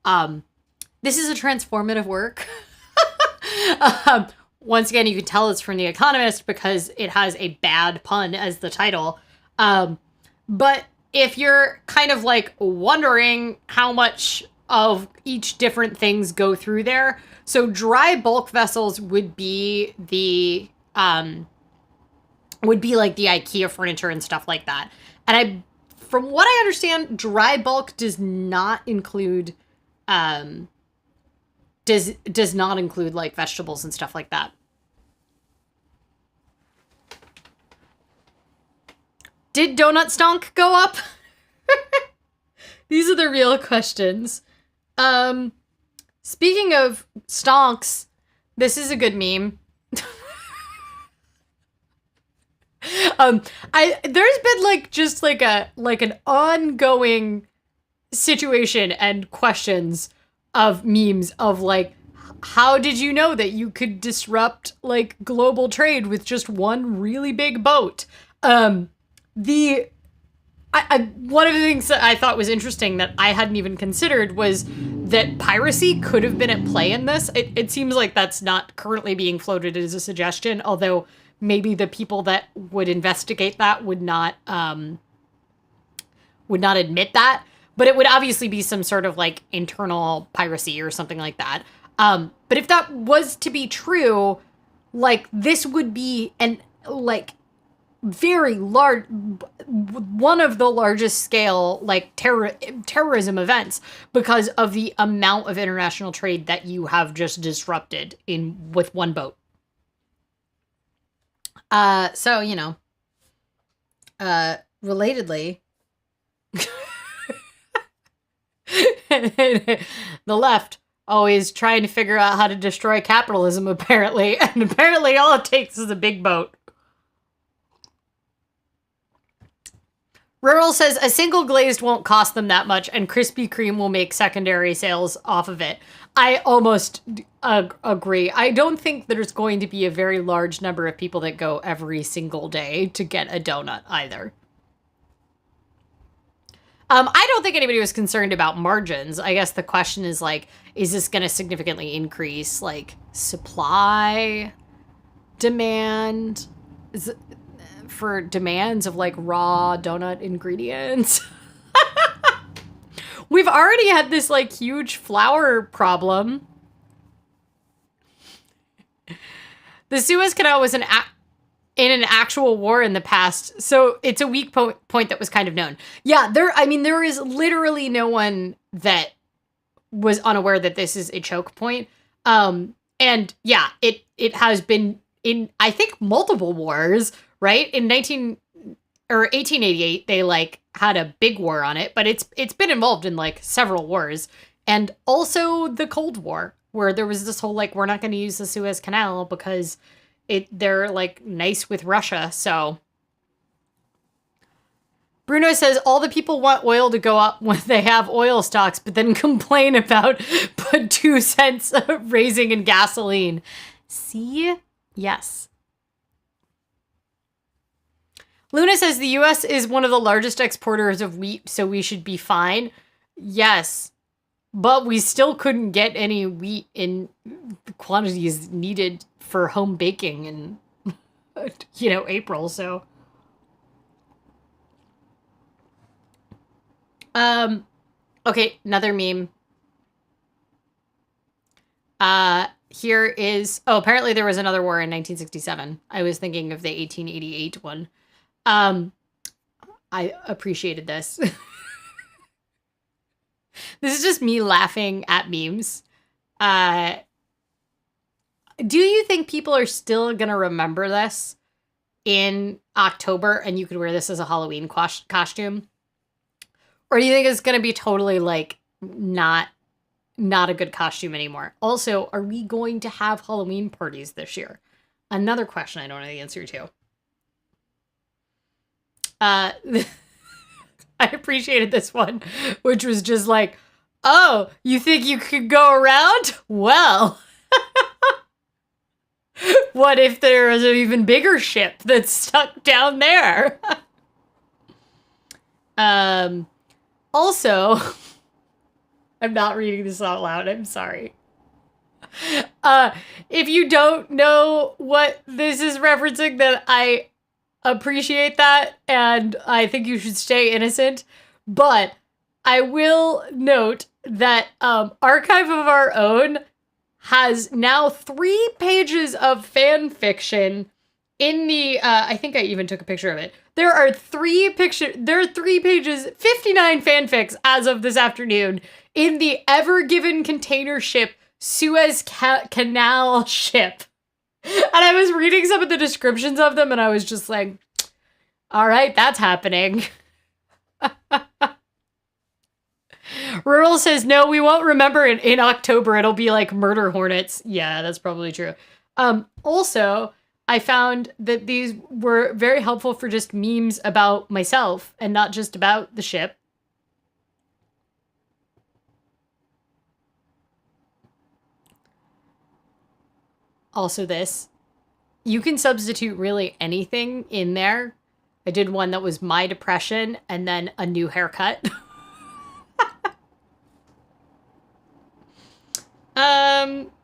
This is a transformative work. Once again, you can tell it's from The Economist because it has a bad pun as the title. But if you're kind of like wondering how much of each different things go through there, so dry bulk vessels would be the like the IKEA furniture and stuff like that. And from what I understand, dry bulk does not include does not include like vegetables and stuff like that. Did donut stonk go up? These are the real questions. Speaking of stonks, this is a good meme. There's been like just like an ongoing situation and questions of memes of like, how did you know that you could disrupt like global trade with just one really big boat? One of the things that I thought was interesting that I hadn't even considered was that piracy could have been at play in this. It seems like that's not currently being floated as a suggestion, although maybe the people that would investigate that would not admit that. But it would obviously be some sort of like internal piracy or something like that. But if that was to be true, like this would be an like very large, one of the largest scale like terrorism events because of the amount of international trade that you have just disrupted with one boat. So, you know, relatedly, the left always trying to figure out how to destroy capitalism, apparently. And apparently all it takes is a big boat. Rural says a single glazed won't cost them that much, and Krispy Kreme will make secondary sales off of it. I almost agree. I don't think there's going to be a very large number of people that go every single day to get a donut either. I don't think anybody was concerned about margins. I guess the question is like, is this going to significantly increase like supply, demand? for demands of like raw donut ingredients. We've already had this like huge flour problem. The Suez Canal was in an actual war in the past, so it's a weak point that was kind of known. Yeah, there is literally no one that was unaware that this is a choke point. And yeah, it has been in, I think, multiple wars, right? In 1888, they like had a big war on it, but it's been involved in like several wars, and also the Cold War, where there was this whole like, we're not going to use the Suez Canal because they're like nice with Russia. So Bruno says all the people want oil to go up when they have oil stocks, but then complain about put 2 cents raising in gasoline. See? Yes. Luna says the U.S. is one of the largest exporters of wheat, so we should be fine. Yes, but we still couldn't get any wheat in the quantities needed for home baking in, April, so. Okay, another meme. Here is, apparently there was another war in 1967. I was thinking of the 1888 one. I appreciated this. This is just me laughing at memes. Do you think people are still gonna remember this in October and you could wear this as a Halloween costume? Or do you think it's gonna be totally like not a good costume anymore? Also, are we going to have Halloween parties this year? Another question I don't know the answer to. I appreciated this one, which was just like, oh, you think you could go around? Well, what if there is an even bigger ship that's stuck down there? Also, I'm not reading this out loud. I'm sorry. If you don't know what this is referencing, then I appreciate that, and I think you should stay innocent. But I will note that Archive of Our Own has now 3 pages of fan fiction in the, I think I even took a picture of it. There are 3 pages, 59 fanfics as of this afternoon in the Ever Given container ship Suez Canal ship. And I was reading some of the descriptions of them and I was just like, all right, that's happening. Rural says, no, we won't remember it in October. It'll be like murder hornets. Yeah, that's probably true. Also, I found that these were very helpful for just memes about myself and not just about the ship. Also this. You can substitute really anything in there. I did one that was my depression and then a new haircut.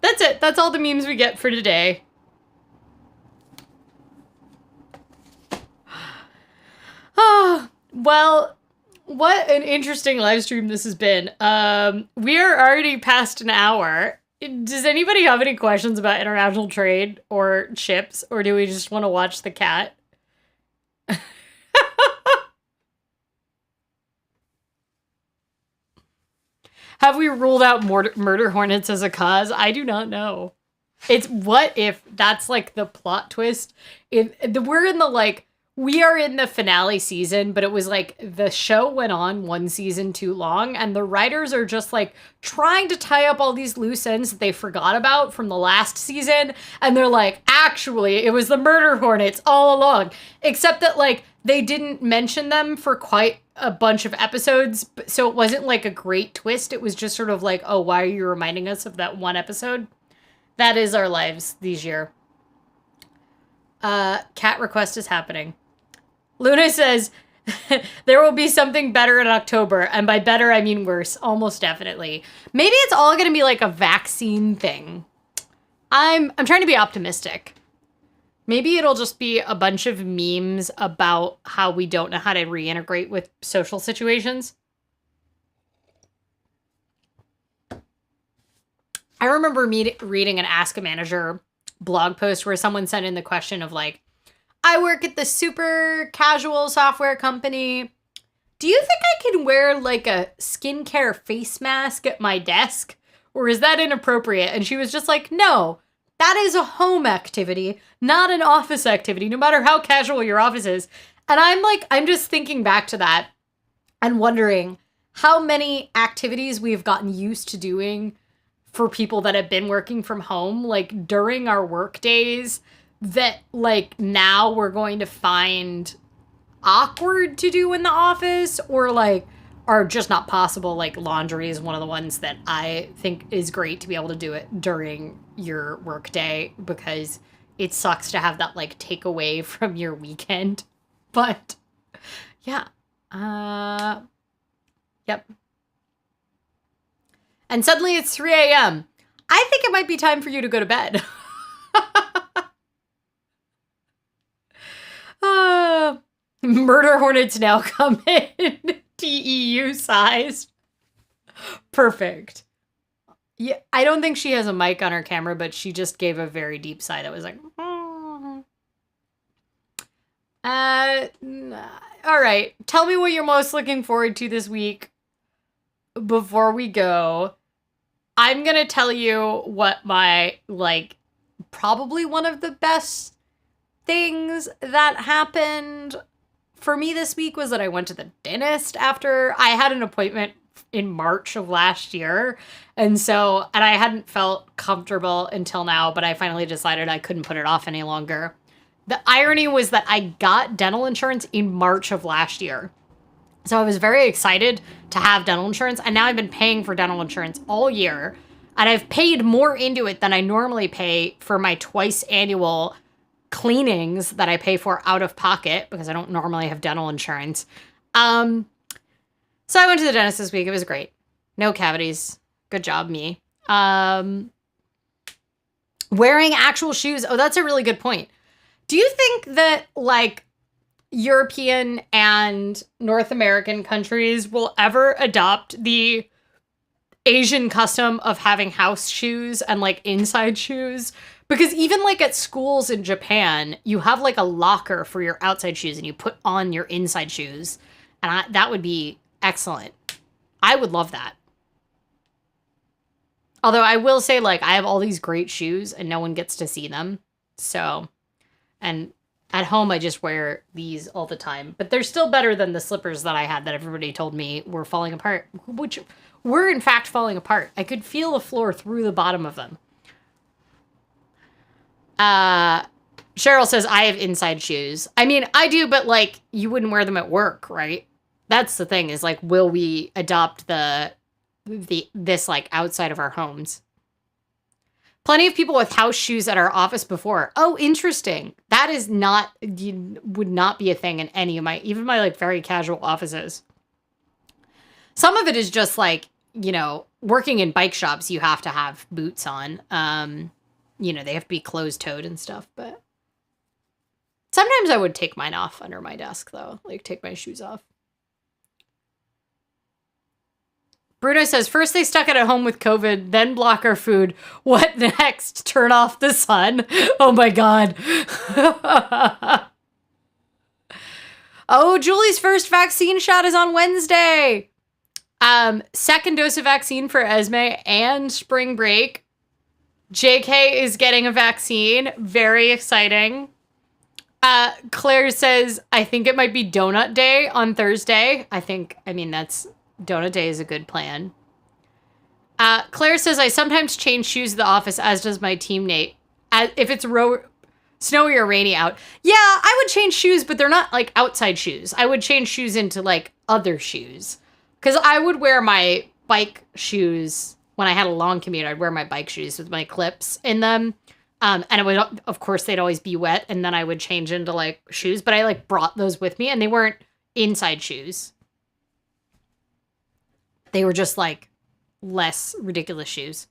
That's it. That's all the memes we get for today. Well, what an interesting live stream this has been. We are already past an hour. Does anybody have any questions about international trade or ships, or do we just want to watch the cat? Have we ruled out murder hornets as a cause? I do not know. It's what if that's like the plot twist? We're in the like, we are in the finale season, but it was like the show went on 1 season too long and the writers are just like trying to tie up all these loose ends that they forgot about from the last season. And they're like, actually, it was the murder hornets all along, except that like they didn't mention them for quite a bunch of episodes. So it wasn't like a great twist. It was just sort of like, oh, why are you reminding us of that one episode? That is our lives these year. Cat request is happening. Luna says, there will be something better in October. And by better, I mean worse. Almost definitely. Maybe it's all going to be like a vaccine thing. I'm trying to be optimistic. Maybe it'll just be a bunch of memes about how we don't know how to reintegrate with social situations. I remember reading an Ask a Manager blog post where someone sent in the question of like, I work at the super casual software company. Do you think I can wear like a skincare face mask at my desk? Or is that inappropriate? And she was just like, no, that is a home activity, not an office activity, no matter how casual your office is. And I'm just thinking back to that and wondering how many activities we've gotten used to doing for people that have been working from home, like during our work days, that like now we're going to find awkward to do in the office or like are just not possible. Like laundry is one of the ones that I think is great to be able to do it during your work day because it sucks to have that like take away from your weekend. But yeah. Yep. And suddenly it's 3 a.m. I think it might be time for you to go to bed. Murder hornets now come in TEU sized. Perfect. Yeah, I don't think she has a mic on her camera, but she just gave a very deep sigh that was like, all right. Tell me what you're most looking forward to this week before we go. I'm going to tell you what my, like, probably one of the best things that happened for me this week was that I went to the dentist after I had an appointment in March of last year. And I hadn't felt comfortable until now, but I finally decided I couldn't put it off any longer. The irony was that I got dental insurance in March of last year. So I was very excited to have dental insurance, and now I've been paying for dental insurance all year, and I've paid more into it than I normally pay for my twice annual cleanings that I pay for out of pocket because I don't normally have dental insurance. So I went to the dentist this week. It was great. No cavities. Good job, me. Wearing actual shoes. Oh, that's a really good point. Do you think that, like, European and North American countries will ever adopt the Asian custom of having house shoes and, like, inside shoes? Because even, like, at schools in Japan, you have, like, a locker for your outside shoes and you put on your inside shoes. And that would be excellent. I would love that. Although I will say, like, I have all these great shoes and no one gets to see them. So, and at home I just wear these all the time. But they're still better than the slippers that I had that everybody told me were falling apart. Which were, in fact, falling apart. I could feel the floor through the bottom of them. Cheryl says, I have inside shoes. I mean, I do, but, like, you wouldn't wear them at work, right? That's the thing, is, like, will we adopt this, like, outside of our homes? Plenty of people with house shoes at our office before. Oh, interesting. That is not, would not be a thing in any of even my, like, very casual offices. Some of it is just, like, you know, working in bike shops, you have to have boots on. You know, they have to be closed-toed and stuff, but sometimes I would take mine off under my desk, though. Like, take my shoes off. Bruno says, first they stuck it at home with COVID, then block our food. What next? Turn off the sun? Oh my God. Oh, Julie's first vaccine shot is on Wednesday. Second dose of vaccine for Esme and spring break. JK is getting a vaccine. Very exciting. Claire says, I think it might be donut day on Thursday. Donut day is a good plan. Claire says, I sometimes change shoes at the office, as does my teammate. If it's snowy or rainy out. Yeah, I would change shoes, but they're not, like, outside shoes. I would change shoes into, like, other shoes. Because I would wear my bike shoes when I had a long commute. I'd wear my bike shoes with my clips in them. And it would, of course, they'd always be wet. And then I would change into, like, shoes. But I, like, brought those with me. And they weren't inside shoes. They were just, like, less ridiculous shoes.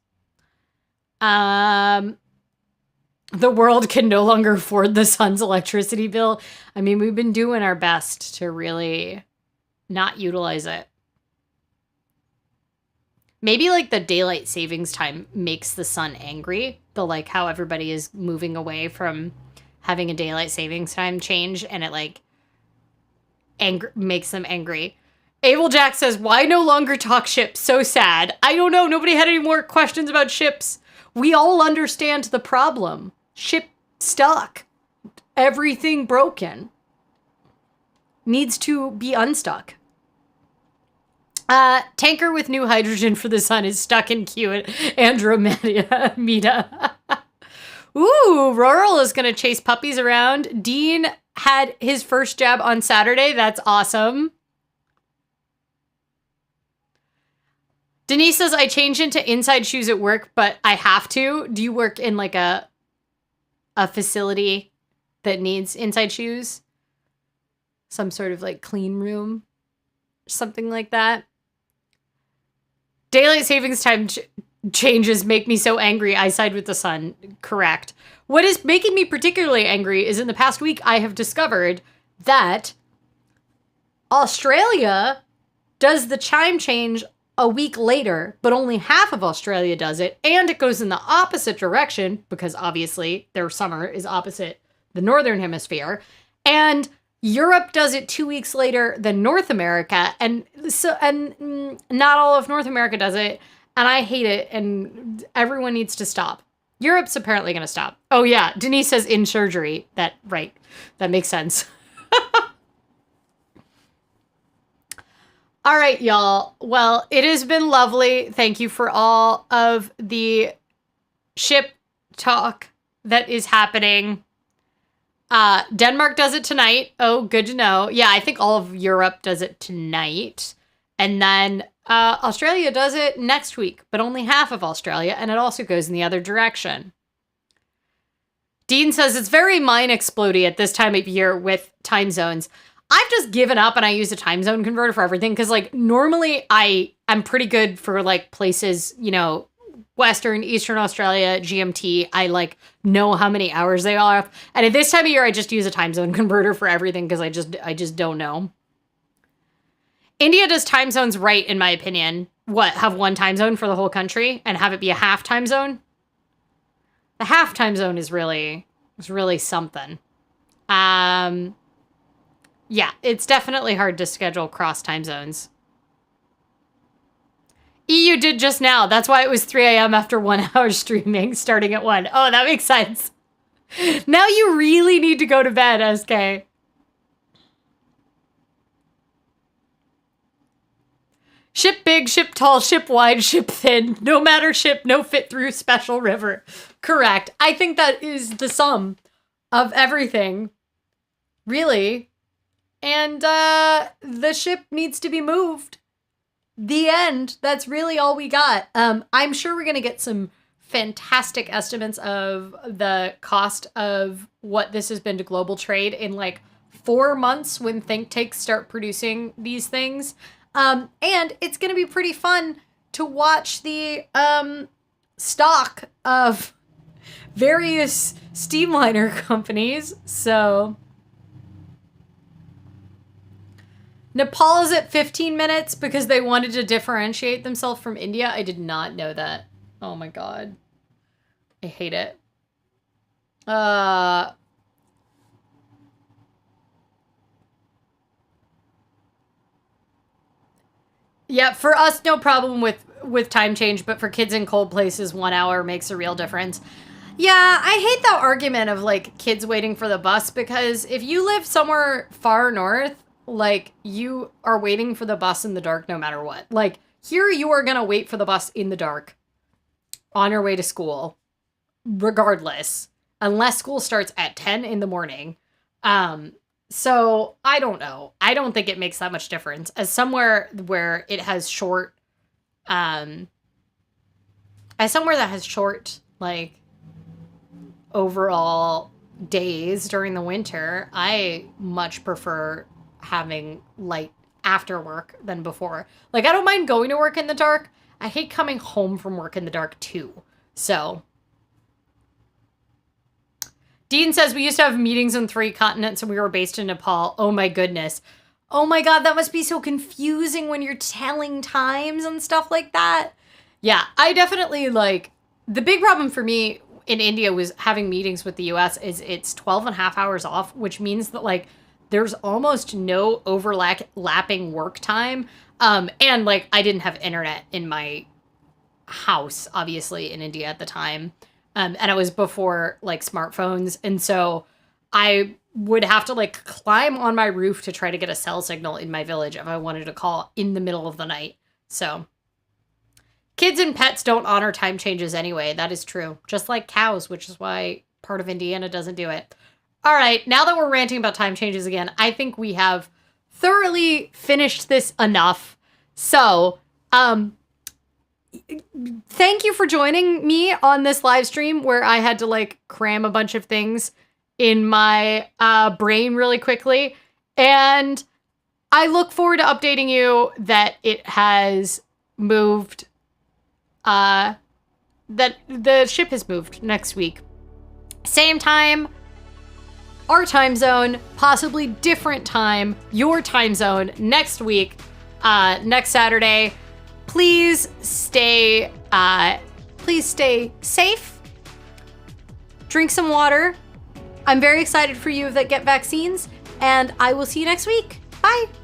the world can no longer afford the sun's electricity bill. I mean, we've been doing our best to really not utilize it. Maybe like the daylight savings time makes the sun angry. The like how everybody is moving away from having a daylight savings time change, and it like makes them angry. Abel Jack says, why no longer talk ships? So sad. I don't know. Nobody had any more questions about ships. We all understand the problem. Ship stuck. Everything broken. Needs to be unstuck. Tanker with new hydrogen for the sun is stuck in queue at Andromeda. Ooh, Rural is going to chase puppies around. Dean had his first jab on Saturday. That's awesome. Denise says, I changed into inside shoes at work, but I have to. Do you work in like a facility that needs inside shoes? Some sort of like clean room? Something like that? Daylight savings time changes make me so angry. I side with the sun. Correct. What is making me particularly angry is in the past week, I have discovered that Australia does the chime change a week later, but only half of Australia does it, and it goes in the opposite direction because obviously their summer is opposite the northern hemisphere, and Europe does it 2 weeks later than North America, and not all of North America does it, and I hate it, and everyone needs to stop. Europe's apparently going to stop. Oh yeah, Denise says in surgery. Right. That makes sense. All right, y'all. Well, it has been lovely. Thank you for all of the ship talk that is happening. Denmark does it tonight. Oh, good to know. Yeah, I think all of Europe does it tonight. And then Australia does it next week, but only half of Australia, and it also goes in the other direction. Dean says it's very mind-explodey at this time of year with time zones. I've just given up and I use a time zone converter for everything because, like, normally I'm pretty good for, like, places, you know, Western, Eastern Australia, GMT. I, like, know how many hours they are. And at this time of year, I just use a time zone converter for everything because I just don't know. India does time zones right, in my opinion. What, have one time zone for the whole country and have it be a half time zone? The half time zone is really something. Yeah, it's definitely hard to schedule cross time zones. EU did just now. That's why it was 3 a.m. after 1 hour streaming, starting at 1. Oh, that makes sense. Now you really need to go to bed, SK. Ship big, ship tall, ship wide, ship thin. No matter ship, no fit through special river. Correct. I think that is the sum of everything. Really. And the ship needs to be moved. The end. That's really all we got. I'm sure we're going to get some fantastic estimates of the cost of what this has been to global trade in like 4 months when think tanks start producing these things. And it's going to be pretty fun to watch the stock of various steamliner companies. So Nepal is at 15 minutes because they wanted to differentiate themselves from India. I did not know that. Oh my god. I hate it. Yeah, for us, no problem with time change, but for kids in cold places, 1 hour makes a real difference. Yeah, I hate that argument of, like, kids waiting for the bus, because if you live somewhere far north, like, you are waiting for the bus in the dark no matter what. Like, here you are gonna wait for the bus in the dark on your way to school, regardless, unless school starts at 10 in the morning. So I don't know. I don't think it makes that much difference. As somewhere where it has short, as somewhere that has short, like, overall days during the winter, I much prefer having light after work than before. Like, I don't mind going to work in the dark. I hate coming home from work in the dark too. So Dean says we used to have meetings on 3 continents and we were based in Nepal. Oh my goodness. Oh my God, that must be so confusing when you're telling times and stuff like that. Yeah, I definitely like, the big problem for me in India was having meetings with the US is it's 12 and a half hours off, which means that like there's almost no overlapping work time. And like I didn't have internet in my house, obviously, in India at the time. And it was before like smartphones. And so I would have to like climb on my roof to try to get a cell signal in my village if I wanted to call in the middle of the night. So kids and pets don't honor time changes anyway. That is true. Just like cows, which is why part of Indiana doesn't do it. All right, now that we're ranting about time changes again, I think we have thoroughly finished this enough. So, thank you for joining me on this live stream where I had to like cram a bunch of things in my brain really quickly. And I look forward to updating you that it has moved, that the ship has moved next week. Same time, our time zone, possibly different time, your time zone next week, next Saturday. Please stay safe. Drink some water. I'm very excited for you that get vaccines, and I will see you next week. Bye.